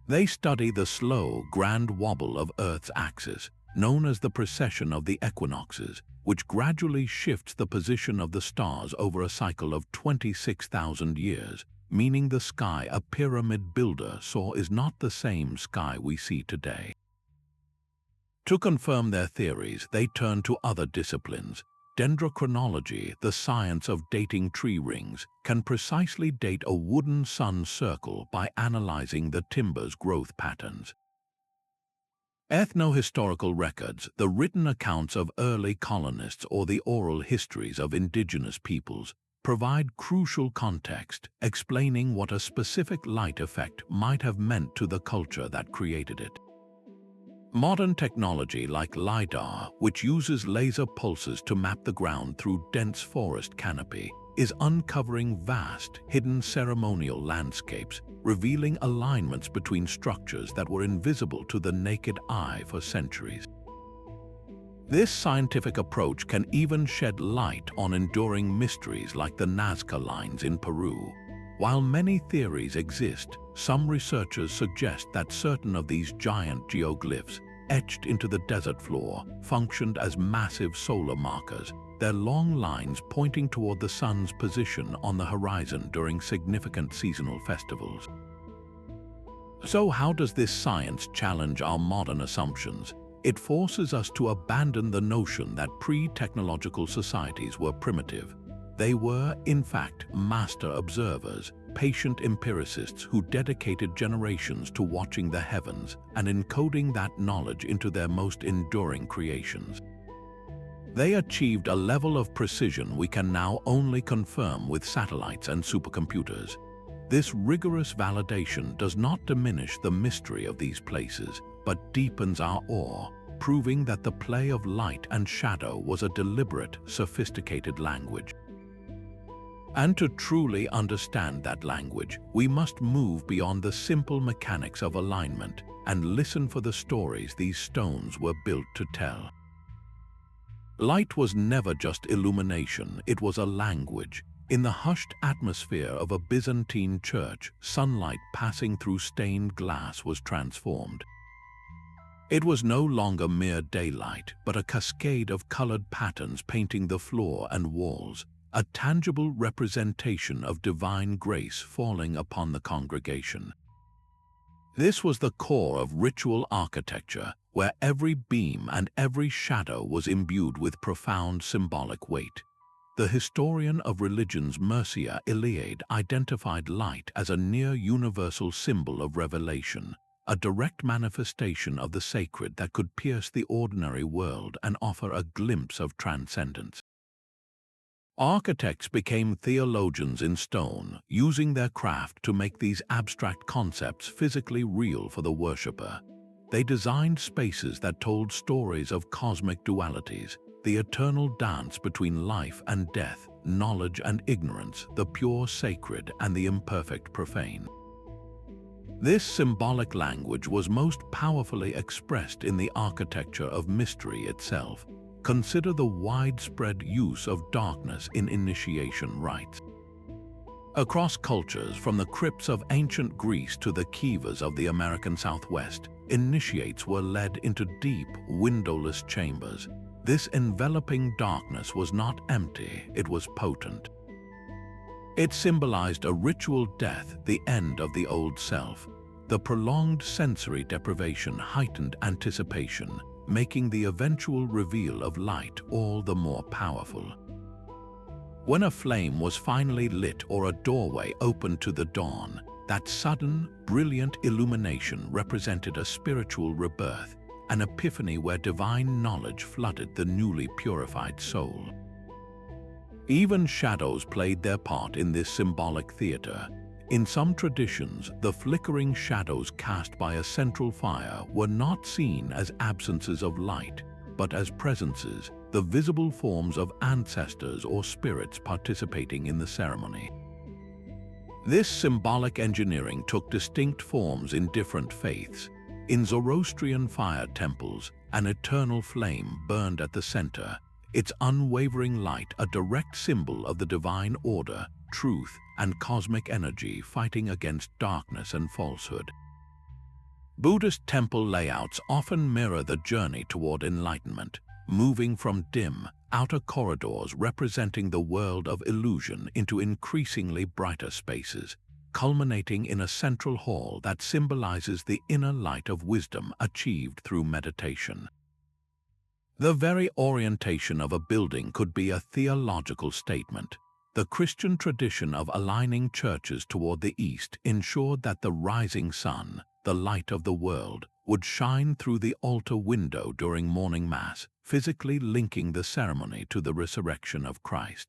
S1: They study the slow, grand wobble of Earth's axis, known as the precession of the equinoxes, which gradually shifts the position of the stars over a cycle of 26,000 years, meaning the sky a pyramid builder saw is not the same sky we see today. To confirm their theories, they turn to other disciplines. Dendrochronology, the science of dating tree rings, can precisely date a wooden sun circle by analyzing the timber's growth patterns. Ethnohistorical records, the written accounts of early colonists or the oral histories of indigenous peoples, provide crucial context, explaining what a specific light effect might have meant to the culture that created it. Modern technology like LiDAR, which uses laser pulses to map the ground through dense forest canopy, is uncovering vast, hidden ceremonial landscapes, revealing alignments between structures that were invisible to the naked eye for centuries. This scientific approach can even shed light on enduring mysteries like the Nazca lines in Peru. While many theories exist, some researchers suggest that certain of these giant geoglyphs, etched into the desert floor, functioned as massive solar markers, their long lines pointing toward the sun's position on the horizon during significant seasonal festivals. So how does this science challenge our modern assumptions? It forces us to abandon the notion that pre-technological societies were primitive. They were, in fact, master observers, patient empiricists who dedicated generations to watching the heavens and encoding that knowledge into their most enduring creations. They achieved a level of precision we can now only confirm with satellites and supercomputers. This rigorous validation does not diminish the mystery of these places, but deepens our awe, proving that the play of light and shadow was a deliberate, sophisticated language. And to truly understand that language, we must move beyond the simple mechanics of alignment and listen for the stories these stones were built to tell. Light was never just illumination, it was a language. In the hushed atmosphere of a Byzantine church, sunlight passing through stained glass was transformed. It was no longer mere daylight, but a cascade of colored patterns painting the floor and walls, a tangible representation of divine grace falling upon the congregation. This was the core of ritual architecture, where every beam and every shadow was imbued with profound symbolic weight. The historian of religions Mircea Eliade identified light as a near-universal symbol of revelation, a direct manifestation of the sacred that could pierce the ordinary world and offer a glimpse of transcendence. Architects became theologians in stone, using their craft to make these abstract concepts physically real for the worshipper. They designed spaces that told stories of cosmic dualities, the eternal dance between life and death, knowledge and ignorance, the pure sacred and the imperfect profane. This symbolic language was most powerfully expressed in the architecture of mystery itself. Consider the widespread use of darkness in initiation rites. Across cultures, from the crypts of ancient Greece to the kivas of the American Southwest, initiates were led into deep, windowless chambers. This enveloping darkness was not empty, it was potent. It symbolized a ritual death, the end of the old self. The prolonged sensory deprivation heightened anticipation, making the eventual reveal of light all the more powerful. When a flame was finally lit or a doorway opened to the dawn, that sudden, brilliant illumination represented a spiritual rebirth, an epiphany where divine knowledge flooded the newly purified soul. Even shadows played their part in this symbolic theater. In some traditions, the flickering shadows cast by a central fire were not seen as absences of light, but as presences, the visible forms of ancestors or spirits participating in the ceremony. This symbolic engineering took distinct forms in different faiths. In Zoroastrian fire temples, an eternal flame burned at the center, its unwavering light a direct symbol of the divine order, truth, and cosmic energy fighting against darkness and falsehood. Buddhist temple layouts often mirror the journey toward enlightenment, moving from dim, outer corridors representing the world of illusion into increasingly brighter spaces, culminating in a central hall that symbolizes the inner light of wisdom achieved through meditation. The very orientation of a building could be a theological statement. The Christian tradition of aligning churches toward the east ensured that the rising sun, the light of the world, would shine through the altar window during morning mass, physically linking the ceremony to the resurrection of Christ.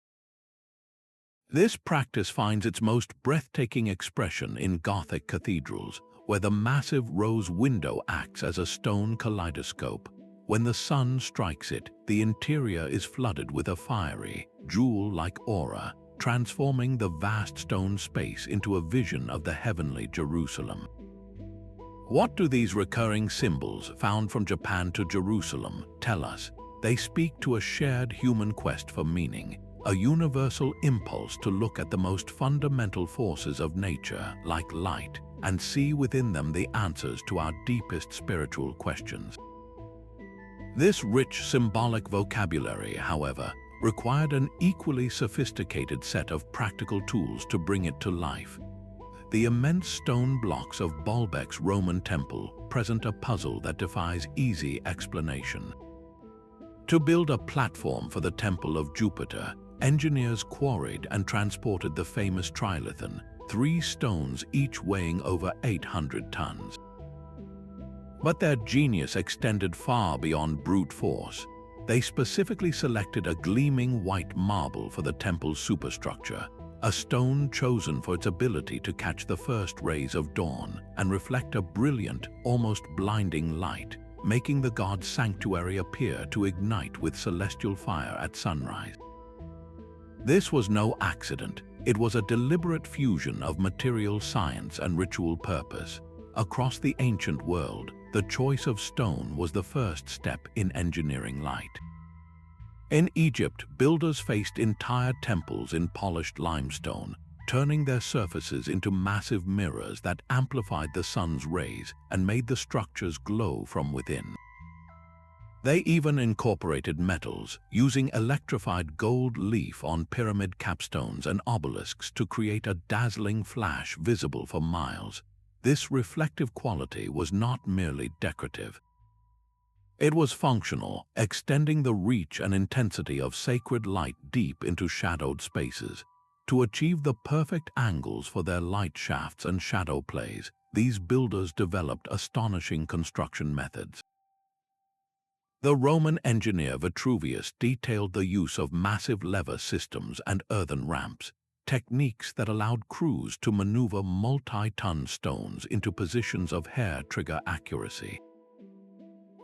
S1: This practice finds its most breathtaking expression in Gothic cathedrals, where the massive rose window acts as a stone kaleidoscope. When the sun strikes it, the interior is flooded with a fiery, jewel-like aura, transforming the vast stone space into a vision of the heavenly Jerusalem. What do these recurring symbols, found from Japan to Jerusalem, tell us? They speak to a shared human quest for meaning, a universal impulse to look at the most fundamental forces of nature, like light, and see within them the answers to our deepest spiritual questions. This rich symbolic vocabulary, however, required an equally sophisticated set of practical tools to bring it to life. The immense stone blocks of Baalbek's Roman temple present a puzzle that defies easy explanation. To build a platform for the Temple of Jupiter, engineers quarried and transported the famous trilithon, 3 stones each weighing over 800 tons. But their genius extended far beyond brute force. They specifically selected a gleaming white marble for the temple's superstructure, a stone chosen for its ability to catch the first rays of dawn and reflect a brilliant, almost blinding light, making the god's sanctuary appear to ignite with celestial fire at sunrise. This was no accident. It was a deliberate fusion of material science and ritual purpose. Across the ancient world, the choice of stone was the first step in engineering light. In Egypt, builders faced entire temples in polished limestone, turning their surfaces into massive mirrors that amplified the sun's rays and made the structures glow from within. They even incorporated metals, using electrified gold leaf on pyramid capstones and obelisks to create a dazzling flash visible for miles. This reflective quality was not merely decorative. It was functional, extending the reach and intensity of sacred light deep into shadowed spaces. To achieve the perfect angles for their light shafts and shadow plays, these builders developed astonishing construction methods. The Roman engineer Vitruvius detailed the use of massive lever systems and earthen ramps, techniques that allowed crews to maneuver multi-ton stones into positions of hair-trigger accuracy.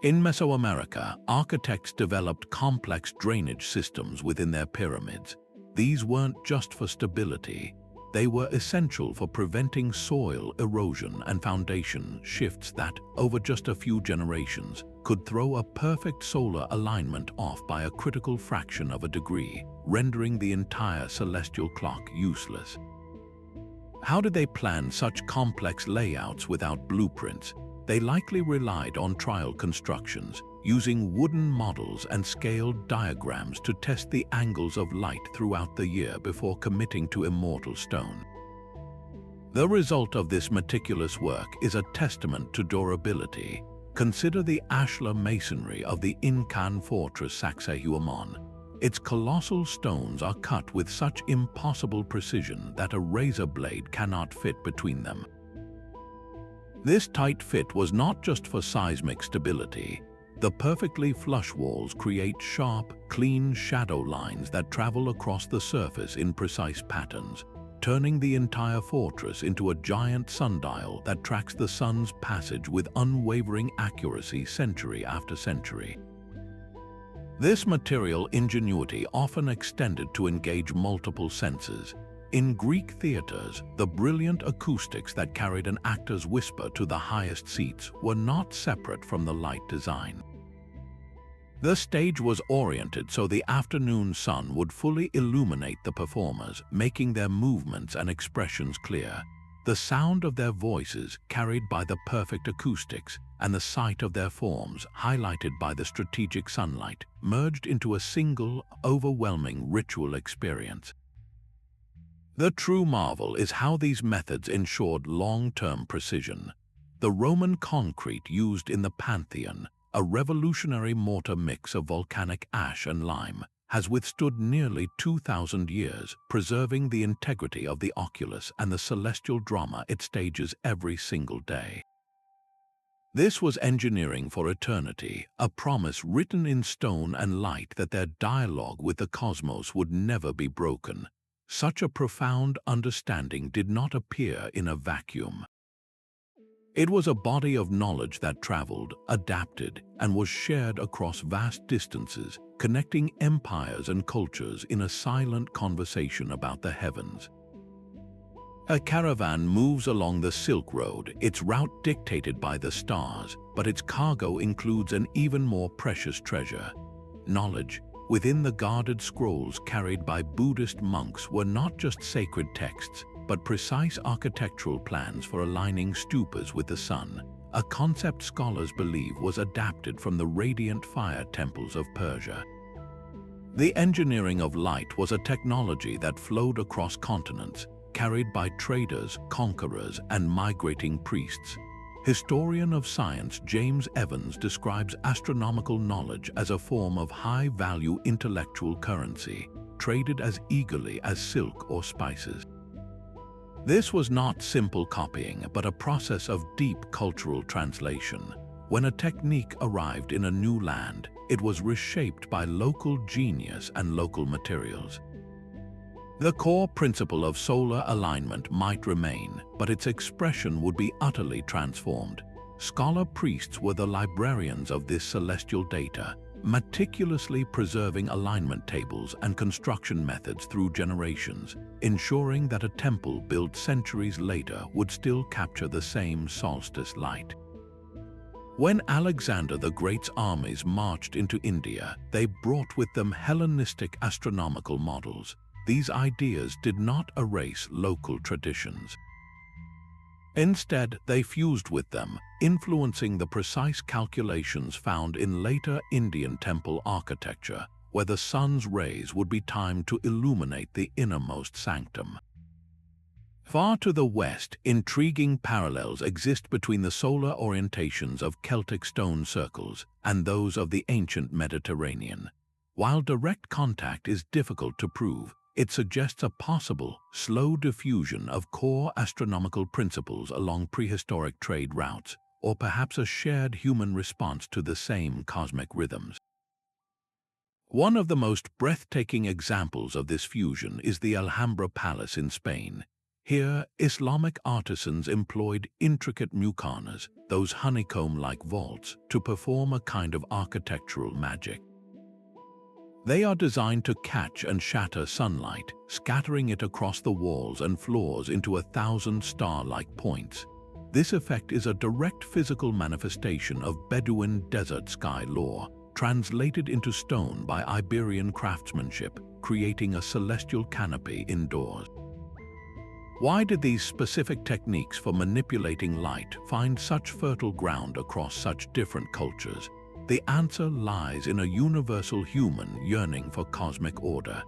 S1: In Mesoamerica, architects developed complex drainage systems within their pyramids. These weren't just for stability. They were essential for preventing soil erosion and foundation shifts that, over just a few generations, could throw a perfect solar alignment off by a critical fraction of a degree, rendering the entire celestial clock useless. How did they plan such complex layouts without blueprints? They likely relied on trial constructions, using wooden models and scaled diagrams to test the angles of light throughout the year before committing to immortal stone. The result of this meticulous work is a testament to durability. Consider the ashlar masonry of the Incan fortress Sacsayhuaman. Its colossal stones are cut with such impossible precision that a razor blade cannot fit between them. This tight fit was not just for seismic stability. The perfectly flush walls create sharp, clean shadow lines that travel across the surface in precise patterns, turning the entire fortress into a giant sundial that tracks the sun's passage with unwavering accuracy century after century. This material ingenuity often extended to engage multiple senses. In Greek theaters, the brilliant acoustics that carried an actor's whisper to the highest seats were not separate from the light design. The stage was oriented so the afternoon sun would fully illuminate the performers, making their movements and expressions clear. The sound of their voices, carried by the perfect acoustics, and the sight of their forms, highlighted by the strategic sunlight, merged into a single, overwhelming ritual experience. The true marvel is how these methods ensured long-term precision. The Roman concrete used in the Pantheon, a revolutionary mortar mix of volcanic ash and lime, has withstood nearly 2,000 years, preserving the integrity of the oculus and the celestial drama it stages every single day. This was engineering for eternity, a promise written in stone and light that their dialogue with the cosmos would never be broken. Such a profound understanding did not appear in a vacuum. It was a body of knowledge that traveled, adapted, and was shared across vast distances, connecting empires and cultures in a silent conversation about the heavens. A caravan moves along the Silk Road, its route dictated by the stars, but its cargo includes an even more precious treasure. Knowledge. Within the guarded scrolls carried by Buddhist monks were not just sacred texts, but precise architectural plans for aligning stupas with the sun, a concept scholars believe was adapted from the radiant fire temples of Persia. The engineering of light was a technology that flowed across continents, carried by traders, conquerors, and migrating priests. Historian of science James Evans describes astronomical knowledge as a form of high-value intellectual currency, traded as eagerly as silk or spices. This was not simple copying, but a process of deep cultural translation. When a technique arrived in a new land, it was reshaped by local genius and local materials. The core principle of solar alignment might remain, but its expression would be utterly transformed. Scholar priests were the librarians of this celestial data, meticulously preserving alignment tables and construction methods through generations, ensuring that a temple built centuries later would still capture the same solstice light. When Alexander the Great's armies marched into India, they brought with them Hellenistic astronomical models. These ideas did not erase local traditions. Instead, they fused with them, influencing the precise calculations found in later Indian temple architecture, where the sun's rays would be timed to illuminate the innermost sanctum. Far to the west, intriguing parallels exist between the solar orientations of Celtic stone circles and those of the ancient Mediterranean. While direct contact is difficult to prove, it suggests a possible, slow diffusion of core astronomical principles along prehistoric trade routes, or perhaps a shared human response to the same cosmic rhythms. One of the most breathtaking examples of this fusion is the Alhambra Palace in Spain. Here, Islamic artisans employed intricate muqarnas, those honeycomb-like vaults, to perform a kind of architectural magic. They are designed to catch and shatter sunlight, scattering it across the walls and floors into 1,000 star-like points. This effect is a direct physical manifestation of Bedouin desert sky lore, translated into stone by Iberian craftsmanship, creating a celestial canopy indoors. Why did these specific techniques for manipulating light find such fertile ground across such different cultures? The answer lies in a universal human yearning for cosmic order.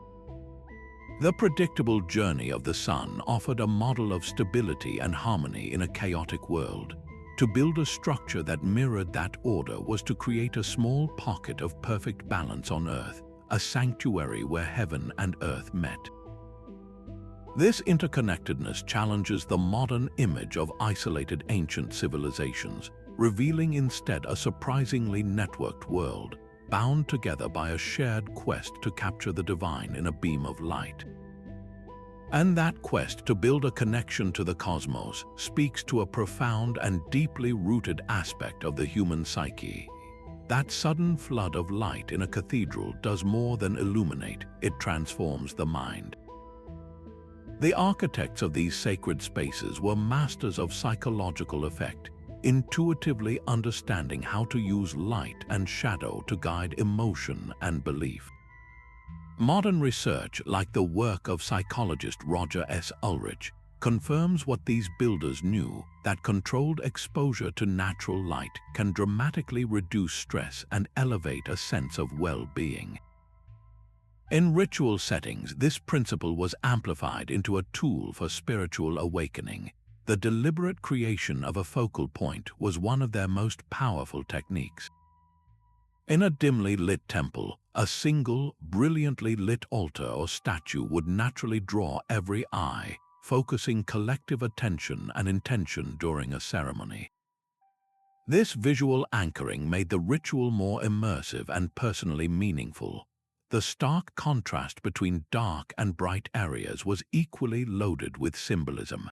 S1: The predictable journey of the sun offered a model of stability and harmony in a chaotic world. To build a structure that mirrored that order was to create a small pocket of perfect balance on Earth, a sanctuary where heaven and earth met. This interconnectedness challenges the modern image of isolated ancient civilizations, revealing instead a surprisingly networked world, bound together by a shared quest to capture the divine in a beam of light. And that quest to build a connection to the cosmos speaks to a profound and deeply rooted aspect of the human psyche. That sudden flood of light in a cathedral does more than illuminate, it transforms the mind. The architects of these sacred spaces were masters of psychological effect, intuitively understanding how to use light and shadow to guide emotion and belief. Modern research, like the work of psychologist Roger S. Ulrich, confirms what these builders knew, that controlled exposure to natural light can dramatically reduce stress and elevate a sense of well-being. In ritual settings, this principle was amplified into a tool for spiritual awakening. The deliberate creation of a focal point was one of their most powerful techniques. In a dimly lit temple, a single, brilliantly lit altar or statue would naturally draw every eye, focusing collective attention and intention during a ceremony. This visual anchoring made the ritual more immersive and personally meaningful. The stark contrast between dark and bright areas was equally loaded with symbolism.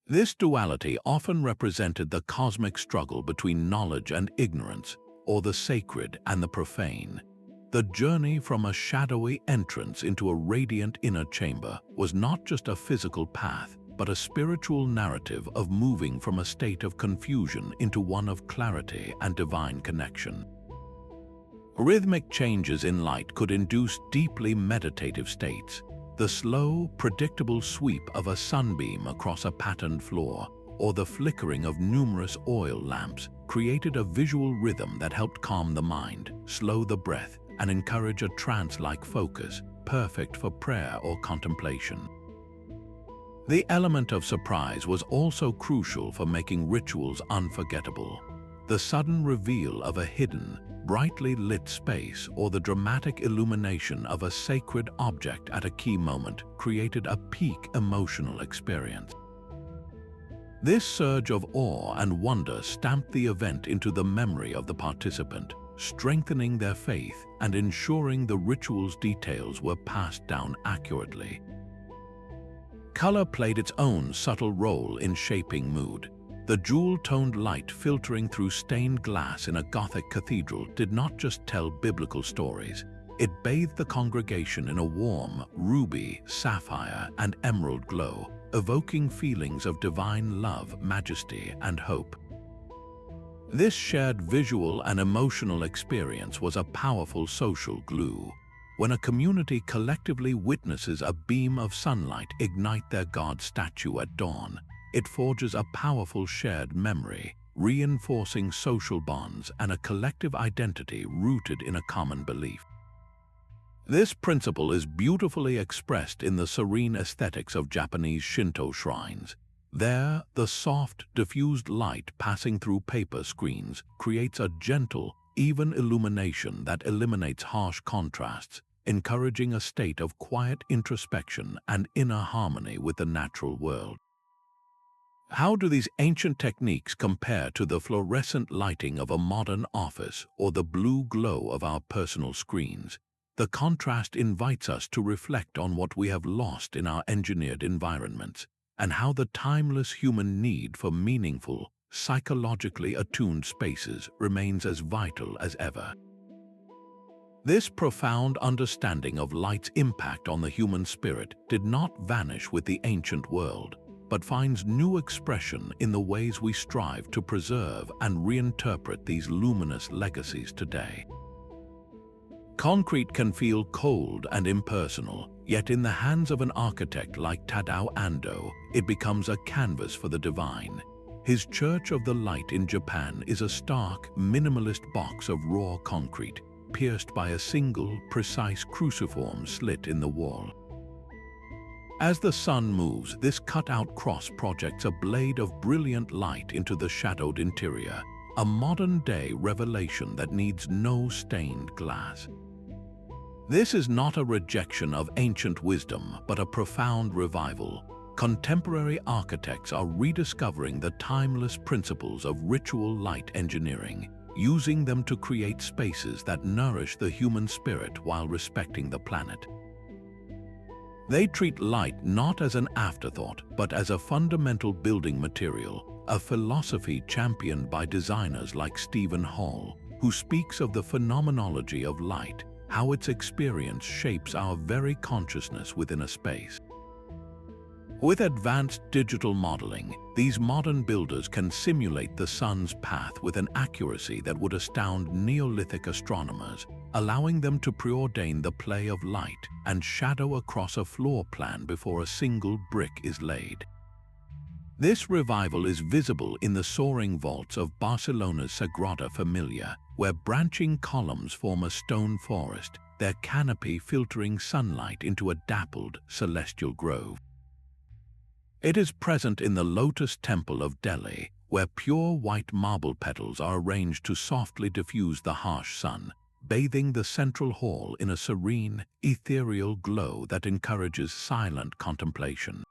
S1: This duality often represented the cosmic struggle between knowledge and ignorance, or the sacred and the profane. The journey from a shadowy entrance into a radiant inner chamber was not just a physical path, but a spiritual narrative of moving from a state of confusion into one of clarity and divine connection. Rhythmic changes in light could induce deeply meditative states. The slow, predictable sweep of a sunbeam across a patterned floor, or the flickering of numerous oil lamps, created a visual rhythm that helped calm the mind, slow the breath, and encourage a trance-like focus, perfect for prayer or contemplation. The element of surprise was also crucial for making rituals unforgettable. The sudden reveal of a hidden, brightly lit space or the dramatic illumination of a sacred object at a key moment created a peak emotional experience. This surge of awe and wonder stamped the event into the memory of the participant, strengthening their faith and ensuring the ritual's details were passed down accurately. Color played its own subtle role in shaping mood. The jewel-toned light filtering through stained glass in a Gothic cathedral did not just tell biblical stories. It bathed the congregation in a warm, ruby, sapphire, and emerald glow, evoking feelings of divine love, majesty, and hope. This shared visual and emotional experience was a powerful social glue. When a community collectively witnesses a beam of sunlight ignite their god statue at dawn, it forges a powerful shared memory, reinforcing social bonds and a collective identity rooted in a common belief. This principle is beautifully expressed in the serene aesthetics of Japanese Shinto shrines. There, the soft, diffused light passing through paper screens creates a gentle, even illumination that eliminates harsh contrasts, encouraging a state of quiet introspection and inner harmony with the natural world. How do these ancient techniques compare to the fluorescent lighting of a modern office or the blue glow of our personal screens? The contrast invites us to reflect on what we have lost in our engineered environments, and how the timeless human need for meaningful, psychologically attuned spaces remains as vital as ever. This profound understanding of light's impact on the human spirit did not vanish with the ancient world, but finds new expression in the ways we strive to preserve and reinterpret these luminous legacies today. Concrete can feel cold and impersonal, yet in the hands of an architect like Tadao Ando, it becomes a canvas for the divine. His Church of the Light in Japan is a stark, minimalist box of raw concrete, pierced by a single, precise cruciform slit in the wall. As the sun moves, this cut-out cross projects a blade of brilliant light into the shadowed interior, a modern-day revelation that needs no stained glass. This is not a rejection of ancient wisdom, but a profound revival. Contemporary architects are rediscovering the timeless principles of ritual light engineering, using them to create spaces that nourish the human spirit while respecting the planet. They treat light not as an afterthought, but as a fundamental building material, a philosophy championed by designers like Stephen Hall, who speaks of the phenomenology of light, how its experience shapes our very consciousness within a space. With advanced digital modeling, these modern builders can simulate the sun's path with an accuracy that would astound Neolithic astronomers, allowing them to preordain the play of light and shadow across a floor plan before a single brick is laid. This revival is visible in the soaring vaults of Barcelona's Sagrada Familia, where branching columns form a stone forest, their canopy filtering sunlight into a dappled celestial grove. It is present in the Lotus Temple of Delhi, where pure white marble petals are arranged to softly diffuse the harsh sun, bathing the central hall in a serene, ethereal glow that encourages silent contemplation.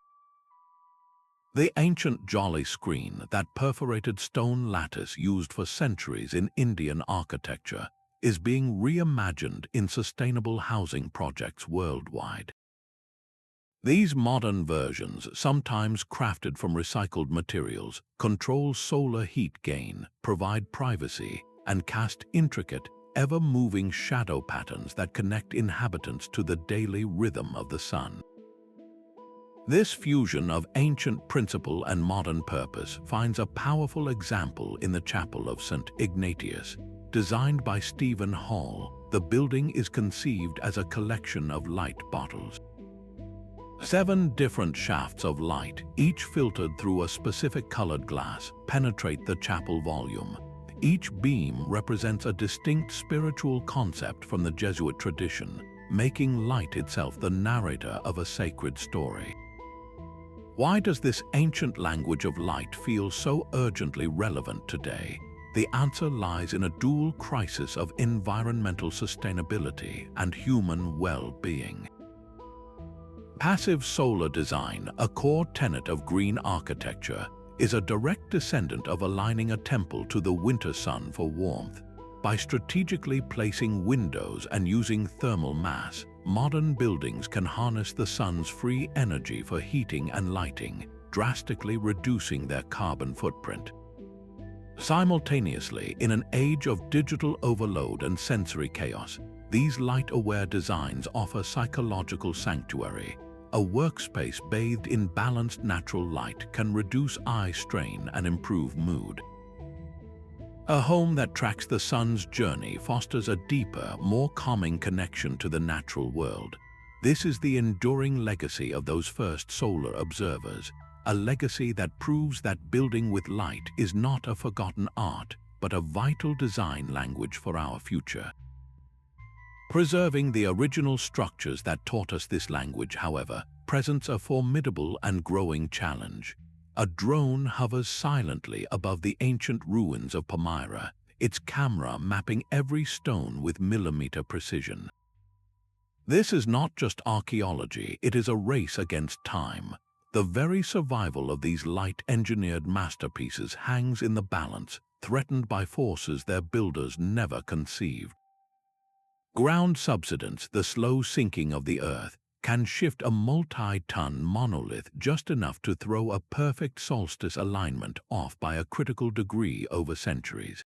S1: The ancient jolly screen, that perforated stone lattice used for centuries in Indian architecture, is being reimagined in sustainable housing projects worldwide. These modern versions, sometimes crafted from recycled materials, control solar heat gain, provide privacy, and cast intricate, ever-moving shadow patterns that connect inhabitants to the daily rhythm of the sun. This fusion of ancient principle and modern purpose finds a powerful example in the Chapel of St. Ignatius. Designed by Stephen Hall, the building is conceived as a collection of light bottles. 7 different shafts of light, each filtered through a specific colored glass, penetrate the chapel volume. Each beam represents a distinct spiritual concept from the Jesuit tradition, making light itself the narrator of a sacred story. Why does this ancient language of light feel so urgently relevant today? The answer lies in a dual crisis of environmental sustainability and human well-being. Passive solar design, a core tenet of green architecture, is a direct descendant of aligning a temple to the winter sun for warmth. By strategically placing windows and using thermal mass, modern buildings can harness the sun's free energy for heating and lighting, drastically reducing their carbon footprint. Simultaneously, in an age of digital overload and sensory chaos, these light-aware designs offer psychological sanctuary. A workspace bathed in balanced natural light can reduce eye strain and improve mood. A home that tracks the sun's journey fosters a deeper, more calming connection to the natural world. This is the enduring legacy of those first solar observers, a legacy that proves that building with light is not a forgotten art, but a vital design language for our future. Preserving the original structures that taught us this language, however, presents a formidable and growing challenge. A drone hovers silently above the ancient ruins of Palmyra, its camera mapping every stone with millimeter precision. This is not just archaeology, it is a race against time. The very survival of these light-engineered masterpieces hangs in the balance, threatened by forces their builders never conceived. Ground subsidence, the slow sinking of the earth, can shift a multi-ton monolith just enough to throw a perfect solstice alignment off by a critical degree over centuries.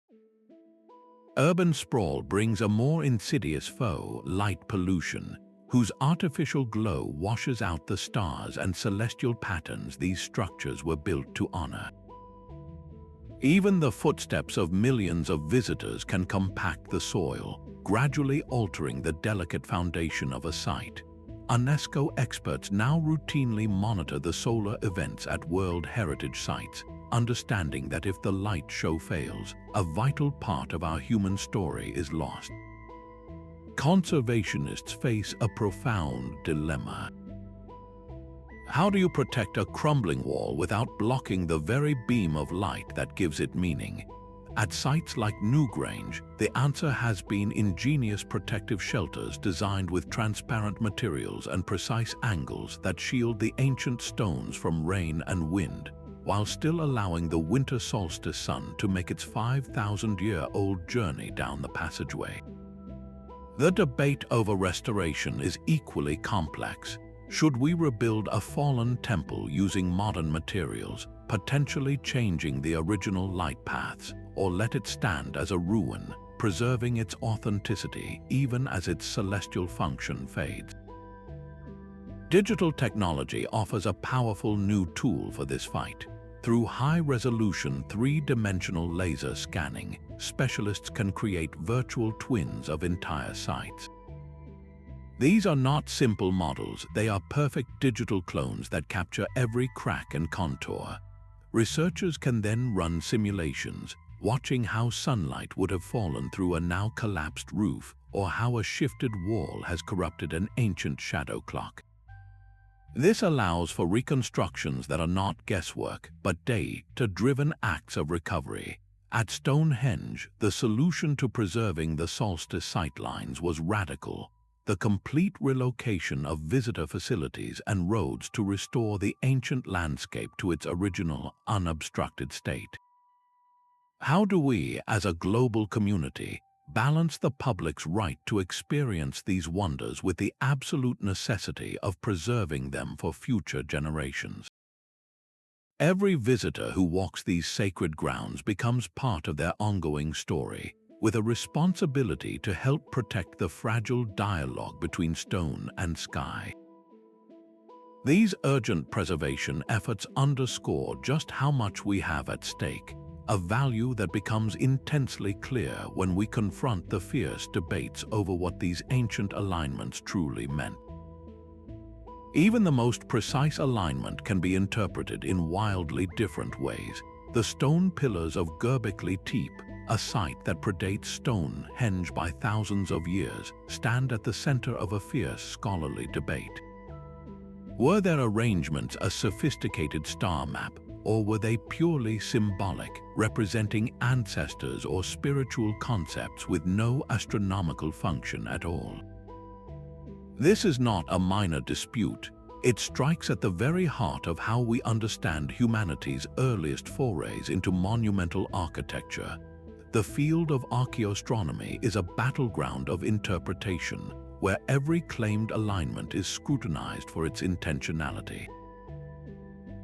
S1: Urban sprawl brings a more insidious foe, light pollution, whose artificial glow washes out the stars and celestial patterns these structures were built to honor. Even the footsteps of millions of visitors can compact the soil, gradually altering the delicate foundation of a site. UNESCO experts now routinely monitor the solar events at World Heritage Sites, understanding that if the light show fails, a vital part of our human story is lost. Conservationists face a profound dilemma. How do you protect a crumbling wall without blocking the very beam of light that gives it meaning? At sites like Newgrange, the answer has been ingenious protective shelters designed with transparent materials and precise angles that shield the ancient stones from rain and wind, while still allowing the winter solstice sun to make its 5,000-year-old journey down the passageway. The debate over restoration is equally complex. Should we rebuild a fallen temple using modern materials, potentially changing the original light paths, or let it stand as a ruin, preserving its authenticity even as its celestial function fades? Digital technology offers a powerful new tool for this fight. Through high-resolution, three-dimensional laser scanning, specialists can create virtual twins of entire sites. These are not simple models, they are perfect digital clones that capture every crack and contour. Researchers can then run simulations, watching how sunlight would have fallen through a now collapsed roof or how a shifted wall has corrupted an ancient shadow clock. This allows for reconstructions that are not guesswork, but data-driven acts of recovery. At Stonehenge, the solution to preserving the solstice sightlines was radical: the complete relocation of visitor facilities and roads to restore the ancient landscape to its original, unobstructed state. How do we, as a global community, balance the public's right to experience these wonders with the absolute necessity of preserving them for future generations? Every visitor who walks these sacred grounds becomes part of their ongoing story, with a responsibility to help protect the fragile dialogue between stone and sky. These urgent preservation efforts underscore just how much we have at stake, a value that becomes intensely clear when we confront the fierce debates over what these ancient alignments truly meant. Even the most precise alignment can be interpreted in wildly different ways. The stone pillars of Göbekli Tepe, a site that predates Stonehenge by thousands of years, stand at the center of a fierce scholarly debate. Were their arrangements a sophisticated star map, or were they purely symbolic, representing ancestors or spiritual concepts with no astronomical function at all? This is not a minor dispute. It strikes at the very heart of how we understand humanity's earliest forays into monumental architecture. The field of archaeoastronomy is a battleground of interpretation, where every claimed alignment is scrutinized for its intentionality.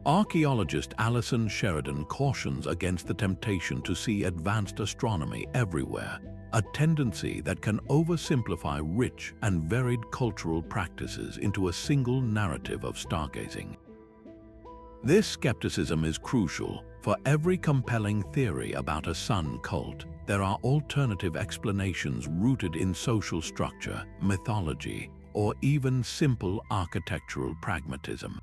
S1: Archaeologist Alison Sheridan cautions against the temptation to see advanced astronomy everywhere, a tendency that can oversimplify rich and varied cultural practices into a single narrative of stargazing. This skepticism is crucial. For every compelling theory about a sun cult, there are alternative explanations rooted in social structure, mythology, or even simple architectural pragmatism.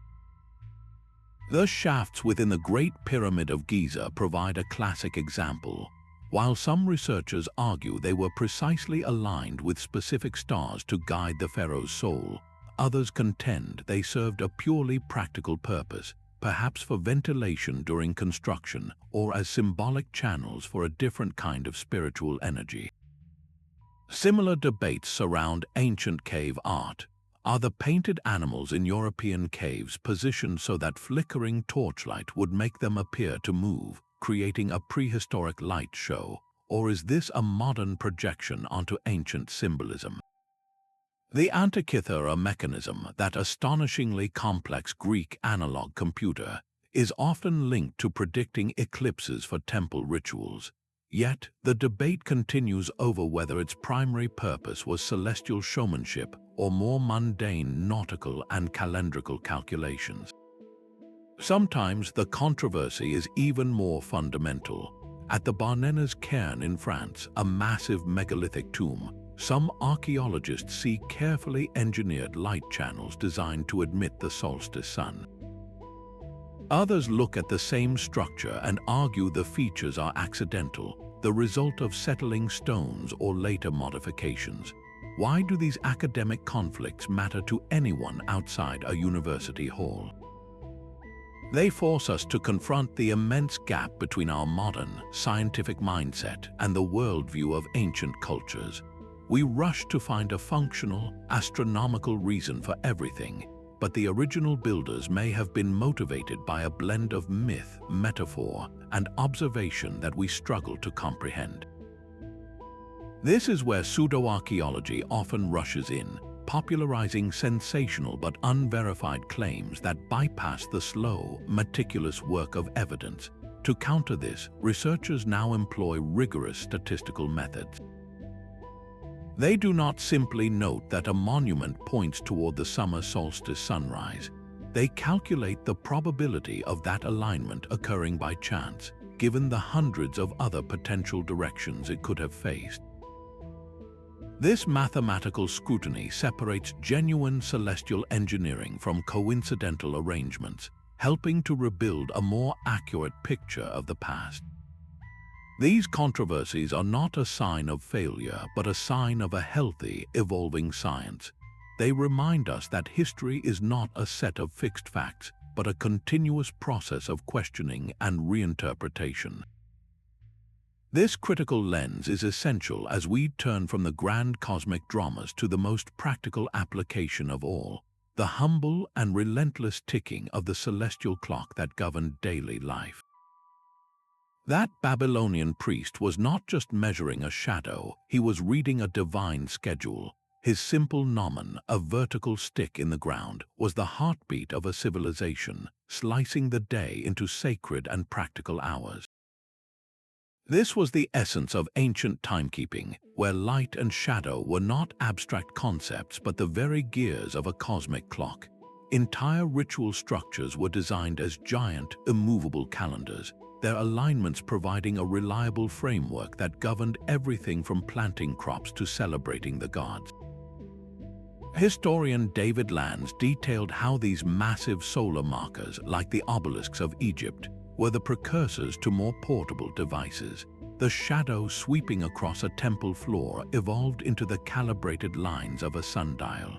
S1: The shafts within the Great Pyramid of Giza provide a classic example. While some researchers argue they were precisely aligned with specific stars to guide the pharaoh's soul, others contend they served a purely practical purpose, perhaps for ventilation during construction or as symbolic channels for a different kind of spiritual energy. Similar debates surround ancient cave art. Are the painted animals in European caves positioned so that flickering torchlight would make them appear to move, creating a prehistoric light show, or is this a modern projection onto ancient symbolism? The Antikythera mechanism, that astonishingly complex Greek analog computer, is often linked to predicting eclipses for temple rituals. Yet, the debate continues over whether its primary purpose was celestial showmanship or more mundane nautical and calendrical calculations. Sometimes the controversy is even more fundamental. At the Barnenes cairn in France, a massive megalithic tomb, some archaeologists see carefully engineered light channels designed to admit the solstice sun. Others look at the same structure and argue the features are accidental, the result of settling stones or later modifications. Why do these academic conflicts matter to anyone outside a university hall? They force us to confront the immense gap between our modern, scientific mindset and the worldview of ancient cultures. We rush to find a functional, astronomical reason for everything, but the original builders may have been motivated by a blend of myth, metaphor, and observation that we struggle to comprehend. This is where pseudo-archaeology often rushes in, popularizing sensational but unverified claims that bypass the slow, meticulous work of evidence. To counter this, researchers now employ rigorous statistical methods. They do not simply note that a monument points toward the summer solstice sunrise. They calculate the probability of that alignment occurring by chance, given the hundreds of other potential directions it could have faced. This mathematical scrutiny separates genuine celestial engineering from coincidental arrangements, helping to rebuild a more accurate picture of the past. These controversies are not a sign of failure, but a sign of a healthy, evolving science. They remind us that history is not a set of fixed facts, but a continuous process of questioning and reinterpretation. This critical lens is essential as we turn from the grand cosmic dramas to the most practical application of all, the humble and relentless ticking of the celestial clock that governed daily life. That Babylonian priest was not just measuring a shadow, he was reading a divine schedule. His simple gnomon, a vertical stick in the ground, was the heartbeat of a civilization, slicing the day into sacred and practical hours. This was the essence of ancient timekeeping, where light and shadow were not abstract concepts but the very gears of a cosmic clock. Entire ritual structures were designed as giant, immovable calendars, their alignments providing a reliable framework that governed everything from planting crops to celebrating the gods. Historian David Lanz detailed how these massive solar markers, like the obelisks of Egypt, were the precursors to more portable devices. The shadow sweeping across a temple floor evolved into the calibrated lines of a sundial.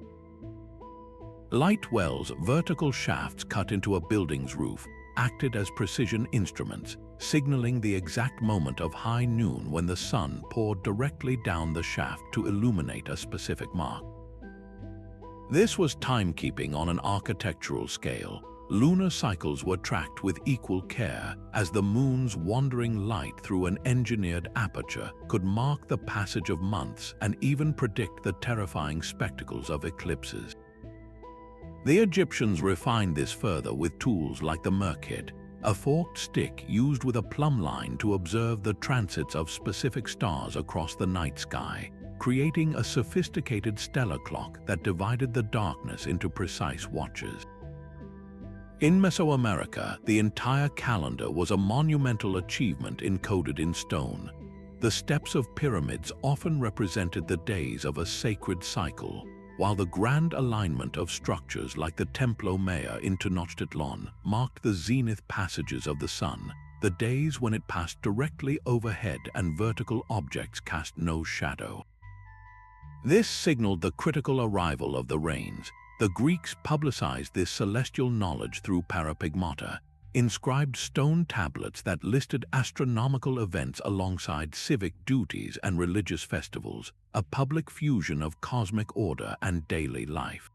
S1: Light wells, vertical shafts cut into a building's roof, acted as precision instruments, signaling the exact moment of high noon when the sun poured directly down the shaft to illuminate a specific mark. This was timekeeping on an architectural scale. Lunar cycles were tracked with equal care, as the moon's wandering light through an engineered aperture could mark the passage of months and even predict the terrifying spectacles of eclipses. The Egyptians refined this further with tools like the merkit, a forked stick used with a plumb line to observe the transits of specific stars across the night sky, creating a sophisticated stellar clock that divided the darkness into precise watches. In Mesoamerica, the entire calendar was a monumental achievement encoded in stone. The steps of pyramids often represented the days of a sacred cycle, while the grand alignment of structures like the Templo Maya in Tenochtitlan marked the zenith passages of the sun, the days when it passed directly overhead and vertical objects cast no shadow. This signaled the critical arrival of the rains. The Greeks publicized this celestial knowledge through parapygmata, inscribed stone tablets that listed astronomical events alongside civic duties and religious festivals, a public fusion of cosmic order and daily life.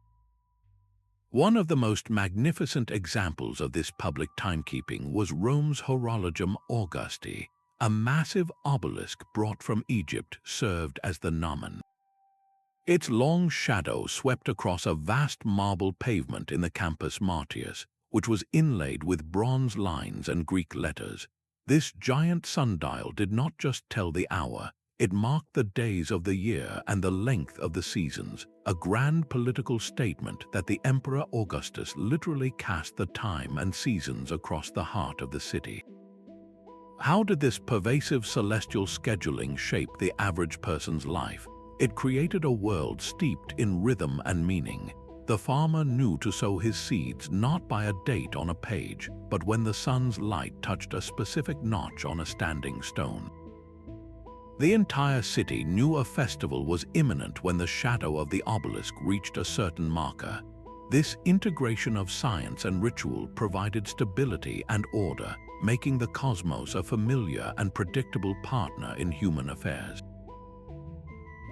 S1: One of the most magnificent examples of this public timekeeping was Rome's Horologium Augusti, a massive obelisk brought from Egypt served as the gnomon. Its long shadow swept across a vast marble pavement in the Campus Martius, which was inlaid with bronze lines and Greek letters. This giant sundial did not just tell the hour, it marked the days of the year and the length of the seasons, a grand political statement that the Emperor Augustus literally cast the time and seasons across the heart of the city. How did this pervasive celestial scheduling shape the average person's life? It created a world steeped in rhythm and meaning. The farmer knew to sow his seeds not by a date on a page, but when the sun's light touched a specific notch on a standing stone. The entire city knew a festival was imminent when the shadow of the obelisk reached a certain marker. This integration of science and ritual provided stability and order, making the cosmos a familiar and predictable partner in human affairs.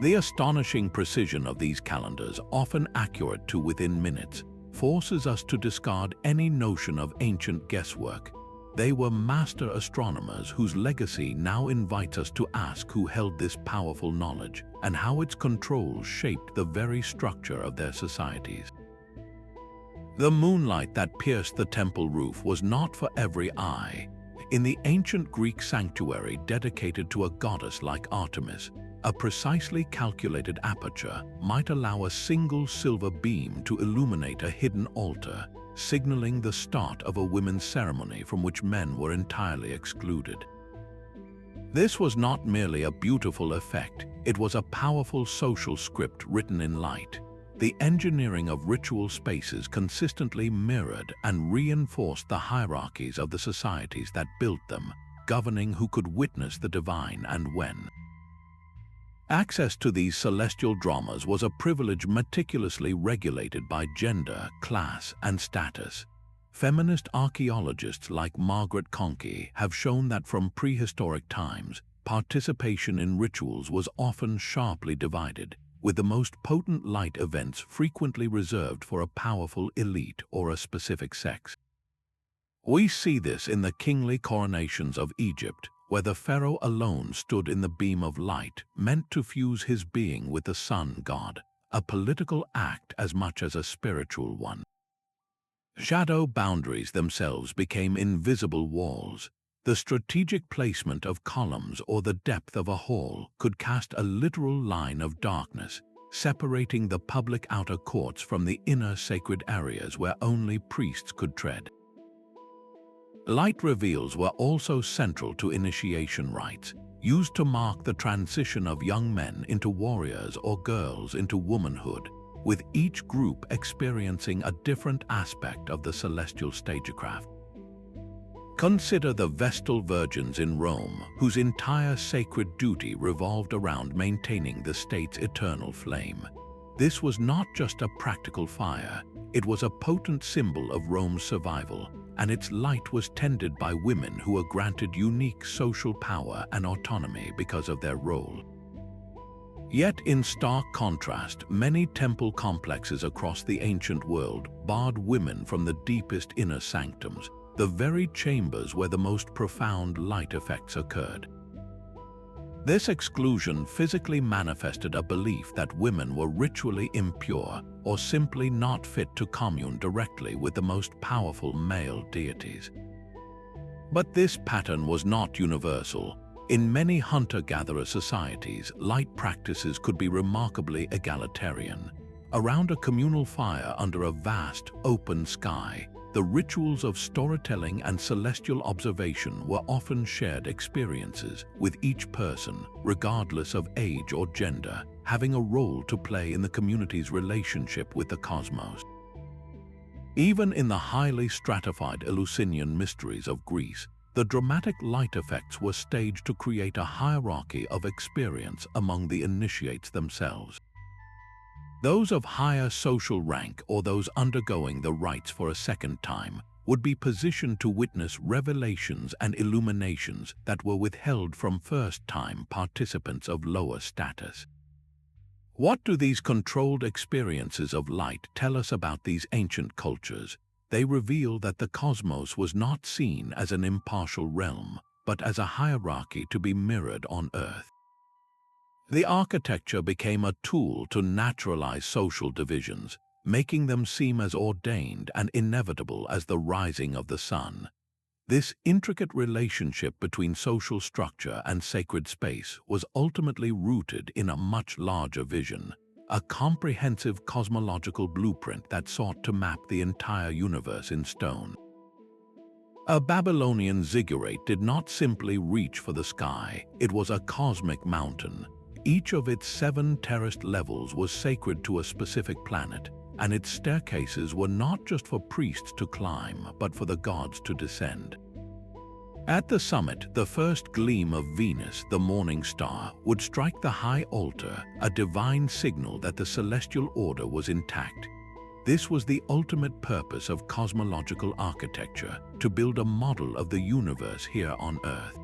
S1: The astonishing precision of these calendars, often accurate to within minutes, forces us to discard any notion of ancient guesswork. They were master astronomers whose legacy now invites us to ask who held this powerful knowledge and how its controls shaped the very structure of their societies. The moonlight that pierced the temple roof was not for every eye. In the ancient Greek sanctuary dedicated to a goddess like Artemis, a precisely calculated aperture might allow a single silver beam to illuminate a hidden altar, signaling the start of a women's ceremony from which men were entirely excluded. This was not merely a beautiful effect, it was a powerful social script written in light. The engineering of ritual spaces consistently mirrored and reinforced the hierarchies of the societies that built them, governing who could witness the divine and when. Access to these celestial dramas was a privilege meticulously regulated by gender, class, and status. Feminist archaeologists like Margaret Conkey have shown that from prehistoric times, participation in rituals was often sharply divided, with the most potent light events frequently reserved for a powerful elite or a specific sex. We see this in the kingly coronations of Egypt, where the pharaoh alone stood in the beam of light meant to fuse his being with the sun god, a political act as much as a spiritual one. Shadow boundaries themselves became invisible walls. The strategic placement of columns or the depth of a hall could cast a literal line of darkness, separating the public outer courts from the inner sacred areas where only priests could tread. Light reveals were also central to initiation rites, used to mark the transition of young men into warriors or girls into womanhood, with each group experiencing a different aspect of the celestial stagecraft. Consider the Vestal Virgins in Rome, whose entire sacred duty revolved around maintaining the state's eternal flame. This was not just a practical fire, it was a potent symbol of Rome's survival, and its light was tended by women who were granted unique social power and autonomy because of their role. Yet in stark contrast, many temple complexes across the ancient world barred women from the deepest inner sanctums, the very chambers where the most profound light effects occurred. This exclusion physically manifested a belief that women were ritually impure or simply not fit to commune directly with the most powerful male deities. But this pattern was not universal. In many hunter-gatherer societies, light practices could be remarkably egalitarian. Around a communal fire under a vast, open sky, the rituals of storytelling and celestial observation were often shared experiences, with each person, regardless of age or gender, having a role to play in the community's relationship with the cosmos. Even in the highly stratified Eleusinian mysteries of Greece, the dramatic light effects were staged to create a hierarchy of experience among the initiates themselves. Those of higher social rank or those undergoing the rites for a second time would be positioned to witness revelations and illuminations that were withheld from first-time participants of lower status. What do these controlled experiences of light tell us about these ancient cultures? They reveal that the cosmos was not seen as an impartial realm, but as a hierarchy to be mirrored on Earth. The architecture became a tool to naturalize social divisions, making them seem as ordained and inevitable as the rising of the sun. This intricate relationship between social structure and sacred space was ultimately rooted in a much larger vision, a comprehensive cosmological blueprint that sought to map the entire universe in stone. A Babylonian ziggurat did not simply reach for the sky, it was a cosmic mountain. Each of its 7 terraced levels was sacred to a specific planet, and its staircases were not just for priests to climb, but for the gods to descend. At the summit, the first gleam of Venus, the morning star, would strike the high altar, a divine signal that the celestial order was intact. This was the ultimate purpose of cosmological architecture, to build a model of the universe here on Earth.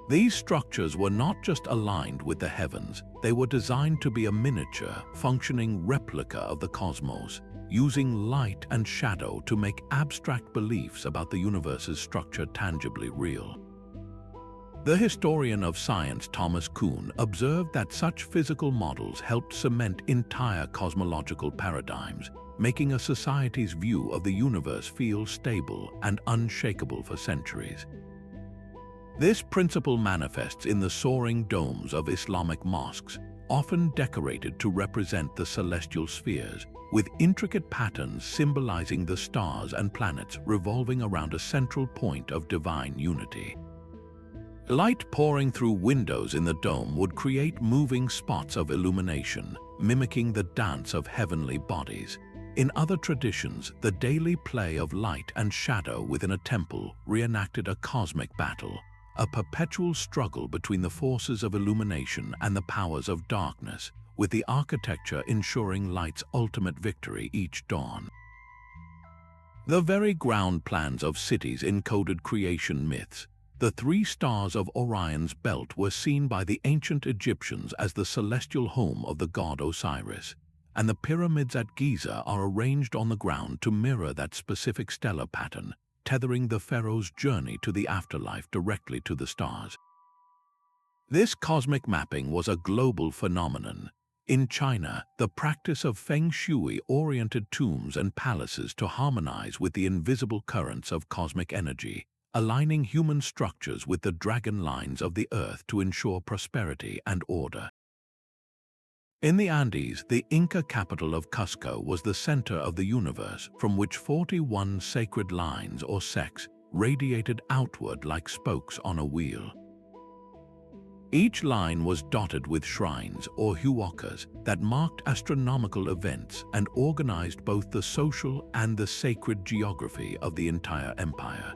S1: These structures were not just aligned with the heavens, they were designed to be a miniature, functioning replica of the cosmos, using light and shadow to make abstract beliefs about the universe's structure tangibly real. The historian of science Thomas Kuhn observed that such physical models helped cement entire cosmological paradigms, making a society's view of the universe feel stable and unshakable for centuries. This principle manifests in the soaring domes of Islamic mosques, often decorated to represent the celestial spheres, with intricate patterns symbolizing the stars and planets revolving around a central point of divine unity. Light pouring through windows in the dome would create moving spots of illumination, mimicking the dance of heavenly bodies. In other traditions, the daily play of light and shadow within a temple reenacted a cosmic battle, a perpetual struggle between the forces of illumination and the powers of darkness, with the architecture ensuring light's ultimate victory each dawn. The very ground plans of cities encoded creation myths. The 3 stars of Orion's belt were seen by the ancient Egyptians as the celestial home of the god Osiris, and the pyramids at Giza are arranged on the ground to mirror that specific stellar pattern, tethering the pharaoh's journey to the afterlife directly to the stars. This cosmic mapping was a global phenomenon. In China, the practice of feng shui oriented tombs and palaces to harmonize with the invisible currents of cosmic energy, aligning human structures with the dragon lines of the earth to ensure prosperity and order. In the Andes, the Inca capital of Cusco was the center of the universe, from which 41 sacred lines or sects radiated outward like spokes on a wheel. Each line was dotted with shrines or huacas that marked astronomical events and organized both the social and the sacred geography of the entire empire.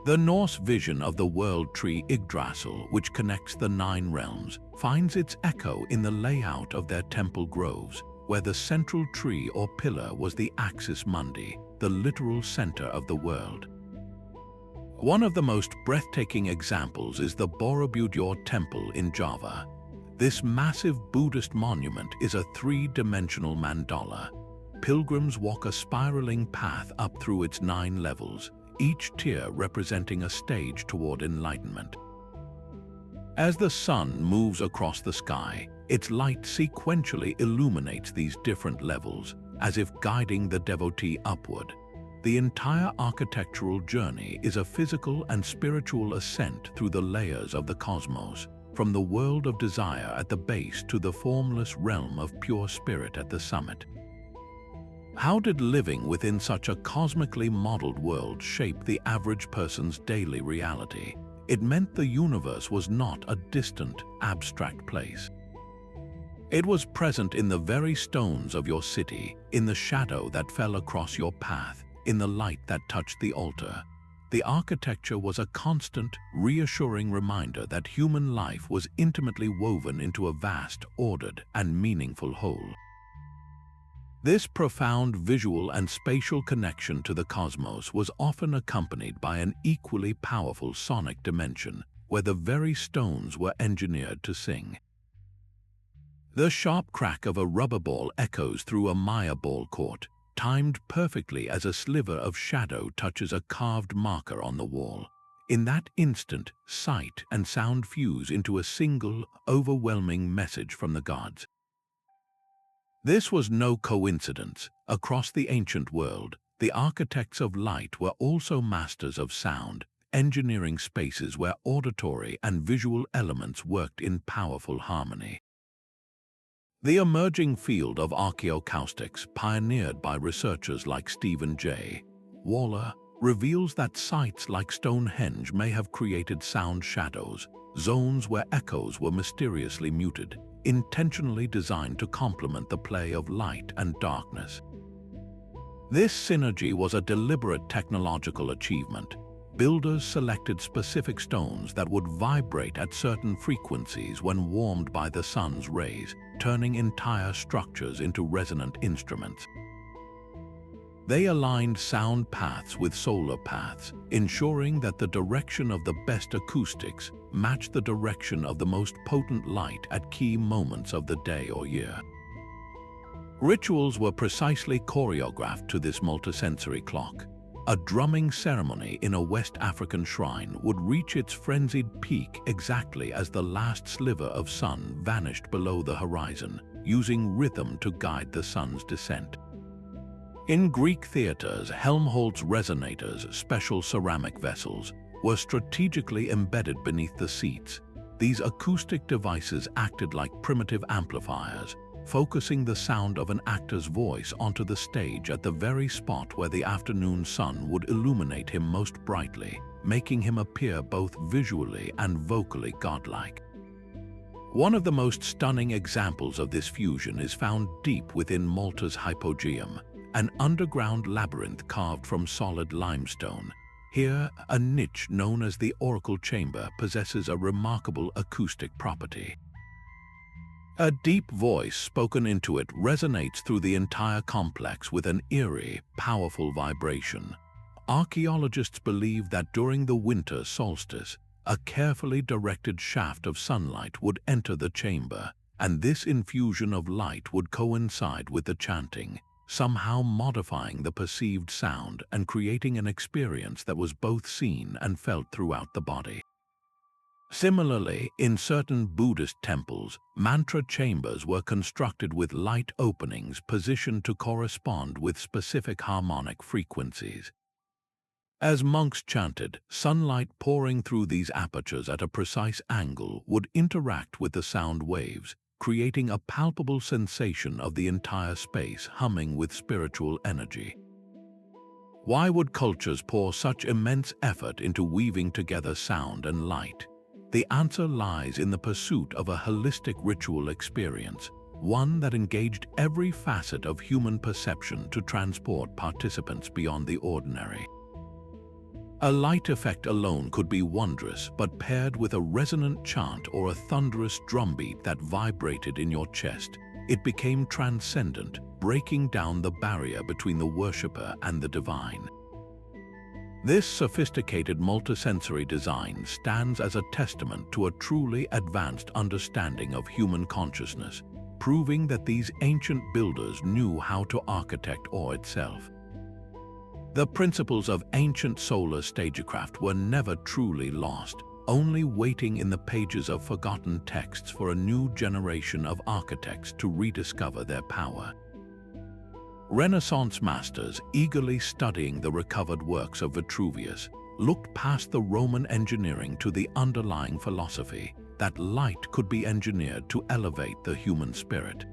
S1: The Norse vision of the world tree Yggdrasil, which connects the 9 realms, finds its echo in the layout of their temple groves, where the central tree or pillar was the axis mundi, the literal center of the world. One of the most breathtaking examples is the Borobudur Temple in Java. This massive Buddhist monument is a 3-dimensional mandala. Pilgrims walk a spiraling path up through its 9 levels, each tier representing a stage toward enlightenment. As the sun moves across the sky, its light sequentially illuminates these different levels, as if guiding the devotee upward. The entire architectural journey is a physical and spiritual ascent through the layers of the cosmos, from the world of desire at the base to the formless realm of pure spirit at the summit. How did living within such a cosmically modeled world shape the average person's daily reality? It meant the universe was not a distant, abstract place. It was present in the very stones of your city, in the shadow that fell across your path, in the light that touched the altar. The architecture was a constant, reassuring reminder that human life was intimately woven into a vast, ordered, and meaningful whole. This profound visual and spatial connection to the cosmos was often accompanied by an equally powerful sonic dimension, where the very stones were engineered to sing. The sharp crack of a rubber ball echoes through a Maya ball court, timed perfectly as a sliver of shadow touches a carved marker on the wall. In that instant, sight and sound fuse into a single, overwhelming message from the gods. This was no coincidence. Across the ancient world, the architects of light were also masters of sound, engineering spaces where auditory and visual elements worked in powerful harmony. The emerging field of archaeoacoustics, pioneered by researchers like Stephen J. Waller, reveals that sites like Stonehenge may have created sound shadows, zones where echoes were mysteriously muted, intentionally designed to complement the play of light and darkness. This synergy was a deliberate technological achievement. Builders selected specific stones that would vibrate at certain frequencies when warmed by the sun's rays, turning entire structures into resonant instruments. They aligned sound paths with solar paths, ensuring that the direction of the best acoustics matched the direction of the most potent light at key moments of the day or year. Rituals were precisely choreographed to this multisensory clock. A drumming ceremony in a West African shrine would reach its frenzied peak exactly as the last sliver of sun vanished below the horizon, using rhythm to guide the sun's descent. In Greek theaters, Helmholtz resonators, special ceramic vessels, were strategically embedded beneath the seats. These acoustic devices acted like primitive amplifiers, focusing the sound of an actor's voice onto the stage at the very spot where the afternoon sun would illuminate him most brightly, making him appear both visually and vocally godlike. One of the most stunning examples of this fusion is found deep within Malta's hypogeum, an underground labyrinth carved from solid limestone. Here, a niche known as the Oracle Chamber possesses a remarkable acoustic property. A deep voice spoken into it resonates through the entire complex with an eerie, powerful vibration. Archaeologists believe that during the winter solstice, a carefully directed shaft of sunlight would enter the chamber, and this infusion of light would coincide with the chanting, somehow modifying the perceived sound and creating an experience that was both seen and felt throughout the body. Similarly, in certain Buddhist temples, mantra chambers were constructed with light openings positioned to correspond with specific harmonic frequencies. As monks chanted, sunlight pouring through these apertures at a precise angle would interact with the sound waves, creating a palpable sensation of the entire space humming with spiritual energy. Why would cultures pour such immense effort into weaving together sound and light? The answer lies in the pursuit of a holistic ritual experience, one that engaged every facet of human perception to transport participants beyond the ordinary. A light effect alone could be wondrous, but paired with a resonant chant or a thunderous drumbeat that vibrated in your chest, it became transcendent, breaking down the barrier between the worshipper and the divine. This sophisticated multisensory design stands as a testament to a truly advanced understanding of human consciousness, proving that these ancient builders knew how to architect awe itself. The principles of ancient solar stagecraft were never truly lost, only waiting in the pages of forgotten texts for a new generation of architects to rediscover their power. Renaissance masters, eagerly studying the recovered works of Vitruvius, looked past the Roman engineering to the underlying philosophy that light could be engineered to elevate the human spirit.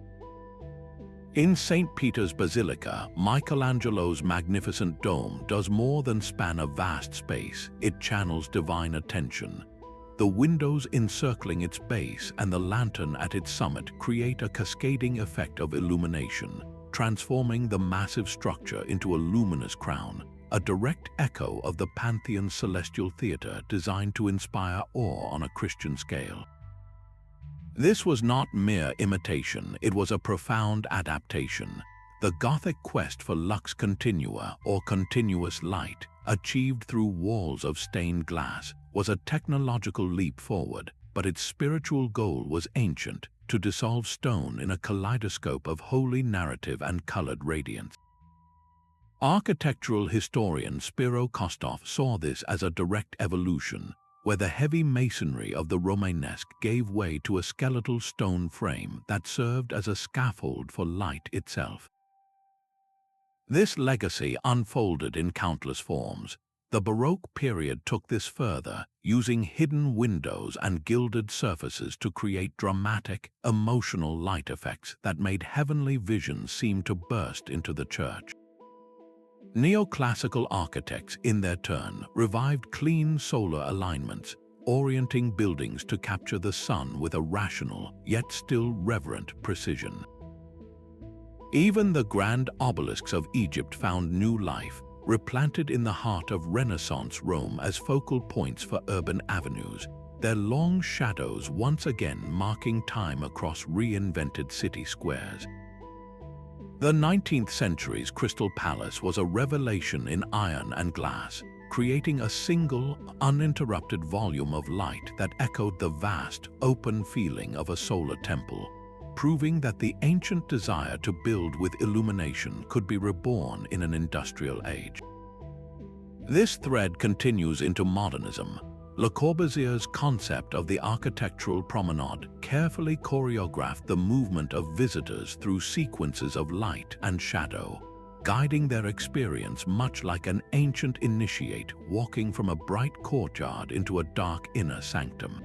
S1: In St. Peter's Basilica, Michelangelo's magnificent dome does more than span a vast space, it channels divine attention. The windows encircling its base and the lantern at its summit create a cascading effect of illumination, transforming the massive structure into a luminous crown, a direct echo of the Pantheon's celestial theater designed to inspire awe on a Christian scale. This was not mere imitation, it was a profound adaptation. The Gothic quest for lux continua, or continuous light, achieved through walls of stained glass, was a technological leap forward, but its spiritual goal was ancient, to dissolve stone in a kaleidoscope of holy narrative and colored radiance. Architectural historian Spiro Kostof saw this as a direct evolution, where the heavy masonry of the Romanesque gave way to a skeletal stone frame that served as a scaffold for light itself. This legacy unfolded in countless forms. The Baroque period took this further, using hidden windows and gilded surfaces to create dramatic, emotional light effects that made heavenly visions seem to burst into the church. Neoclassical architects, in their turn, revived clean solar alignments, orienting buildings to capture the sun with a rational, yet still reverent precision. Even the grand obelisks of Egypt found new life, replanted in the heart of Renaissance Rome as focal points for urban avenues, their long shadows once again marking time across reinvented city squares. The 19th century's Crystal Palace was a revelation in iron and glass, creating a single, uninterrupted volume of light that echoed the vast, open feeling of a solar temple, proving that the ancient desire to build with illumination could be reborn in an industrial age. This thread continues into modernism. Le Corbusier's concept of the architectural promenade carefully choreographed the movement of visitors through sequences of light and shadow. guiding their experience much like an ancient initiate walking from a bright courtyard into a dark inner sanctum.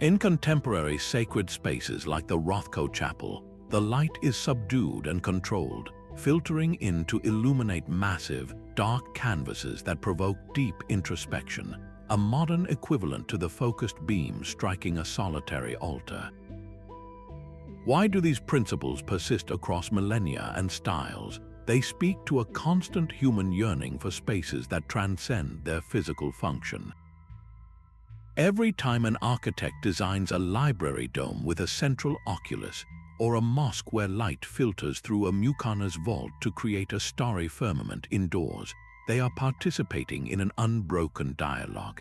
S1: In contemporary sacred spaces like the Rothko Chapel, the light is subdued and controlled, filtering in to illuminate massive, dark canvases that provoke deep introspection, a modern equivalent to the focused beam striking a solitary altar. Why do these principles persist across millennia and styles? They speak to a constant human yearning for spaces that transcend their physical function. Every time an architect designs a library dome with a central oculus, or a mosque where light filters through a muqarnas vault to create a starry firmament indoors, they are participating in an unbroken dialogue.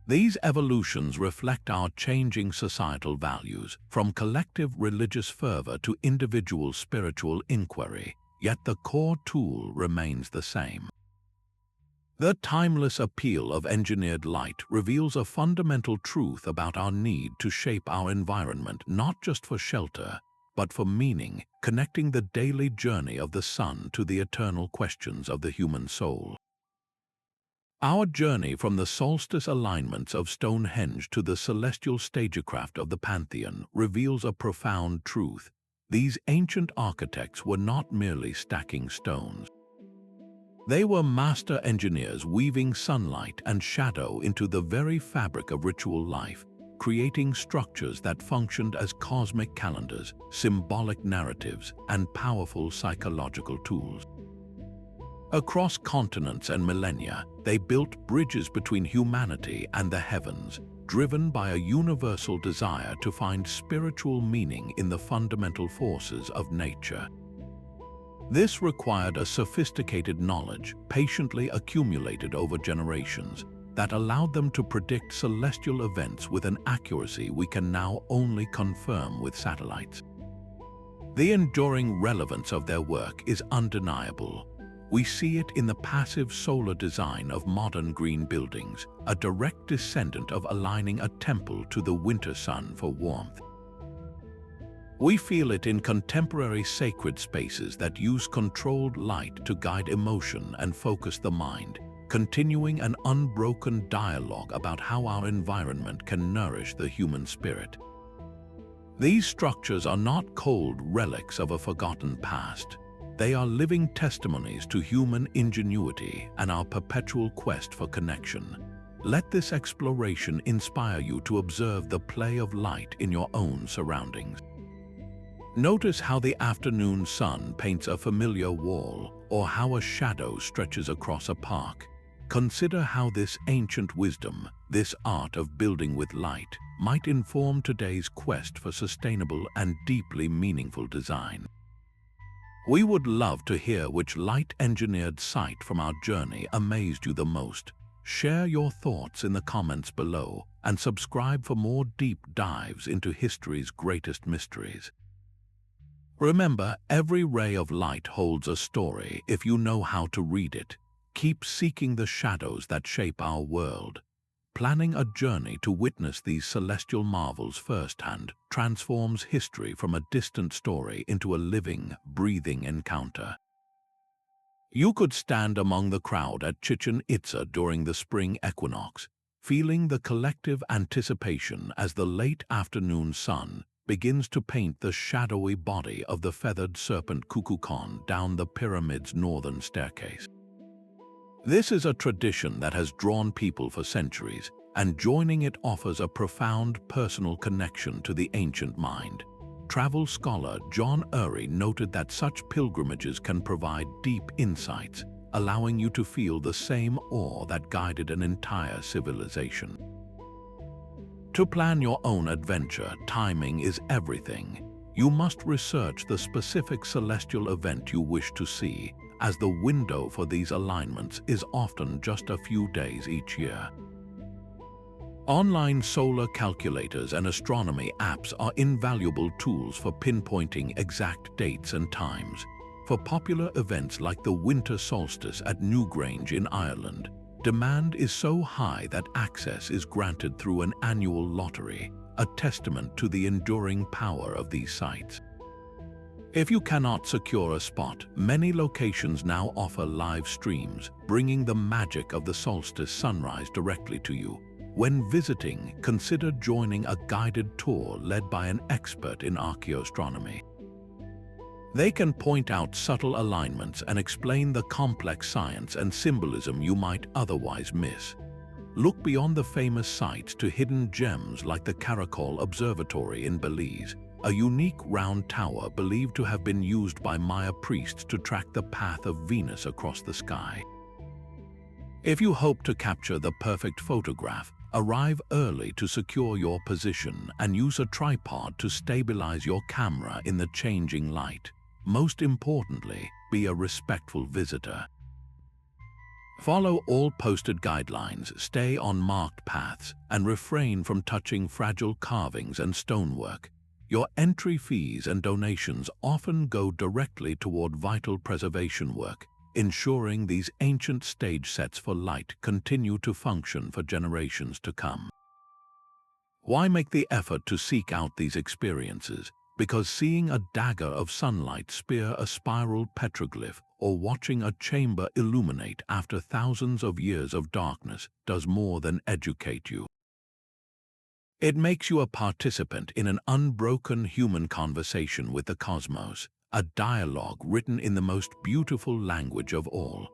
S1: These evolutions reflect our changing societal values, from collective religious fervor to individual spiritual inquiry, yet the core tool remains the same. The timeless appeal of engineered light reveals a fundamental truth about our need to shape our environment not just for shelter, but for meaning, connecting the daily journey of the sun to the eternal questions of the human soul. Our journey from the solstice alignments of Stonehenge to the celestial Stagercraft of the Pantheon reveals a profound truth. These ancient architects were not merely stacking stones. They were master engineers weaving sunlight and shadow into the very fabric of ritual life, creating structures that functioned as cosmic calendars, symbolic narratives, and powerful psychological tools. Across continents and millennia, they built bridges between humanity and the heavens, driven by a universal desire to find spiritual meaning in the fundamental forces of nature. This required a sophisticated knowledge, patiently accumulated over generations, that allowed them to predict celestial events with an accuracy we can now only confirm with satellites. The enduring relevance of their work is undeniable. We see it in the passive solar design of modern green buildings, a direct descendant of aligning a temple to the winter sun for warmth. We feel it in contemporary sacred spaces that use controlled light to guide emotion and focus the mind, continuing an unbroken dialogue about how our environment can nourish the human spirit. These structures are not cold relics of a forgotten past. They are living testimonies to human ingenuity and our perpetual quest for connection. Let this exploration inspire you to observe the play of light in your own surroundings. Notice how the afternoon sun paints a familiar wall, or how a shadow stretches across a park. Consider how this ancient wisdom, this art of building with light, might inform today's quest for sustainable and deeply meaningful design. We would love to hear which light-engineered site from our journey amazed you the most. Share your thoughts in the comments below and subscribe for more deep dives into history's greatest mysteries. Remember, every ray of light holds a story if you know how to read it. Keep seeking the shadows that shape our world. Planning a journey to witness these celestial marvels firsthand transforms history from a distant story into a living, breathing encounter. You could stand among the crowd at Chichen Itza during the spring equinox, feeling the collective anticipation as the late afternoon sun begins to paint the shadowy body of the feathered serpent Kukulkan down the pyramid's northern staircase. This is a tradition that has drawn people for centuries, and joining it offers a profound personal connection to the ancient mind. Travel scholar John Urry noted that such pilgrimages can provide deep insights, allowing you to feel the same awe that guided an entire civilization. To plan your own adventure, timing is everything. You must research the specific celestial event you wish to see, as the window for these alignments is often just a few days each year. Online solar calculators and astronomy apps are invaluable tools for pinpointing exact dates and times. For popular events like the winter solstice at Newgrange in Ireland, demand is so high that access is granted through an annual lottery, a testament to the enduring power of these sites. If you cannot secure a spot, many locations now offer live streams, bringing the magic of the solstice sunrise directly to you. When visiting, consider joining a guided tour led by an expert in archaeoastronomy. They can point out subtle alignments and explain the complex science and symbolism you might otherwise miss. Look beyond the famous sites to hidden gems like the Caracol Observatory in Belize, a unique round tower believed to have been used by Maya priests to track the path of Venus across the sky. If you hope to capture the perfect photograph, arrive early to secure your position and use a tripod to stabilize your camera in the changing light. Most importantly, be a respectful visitor. Follow all posted guidelines, stay on marked paths, and refrain from touching fragile carvings and stonework. Your entry fees and donations often go directly toward vital preservation work, ensuring these ancient stage sets for light continue to function for generations to come. Why make the effort to seek out these experiences? Because seeing a dagger of sunlight spear a spiral petroglyph or watching a chamber illuminate after thousands of years of darkness does more than educate you. It makes you a participant in an unbroken human conversation with the cosmos, a dialogue written in the most beautiful language of all.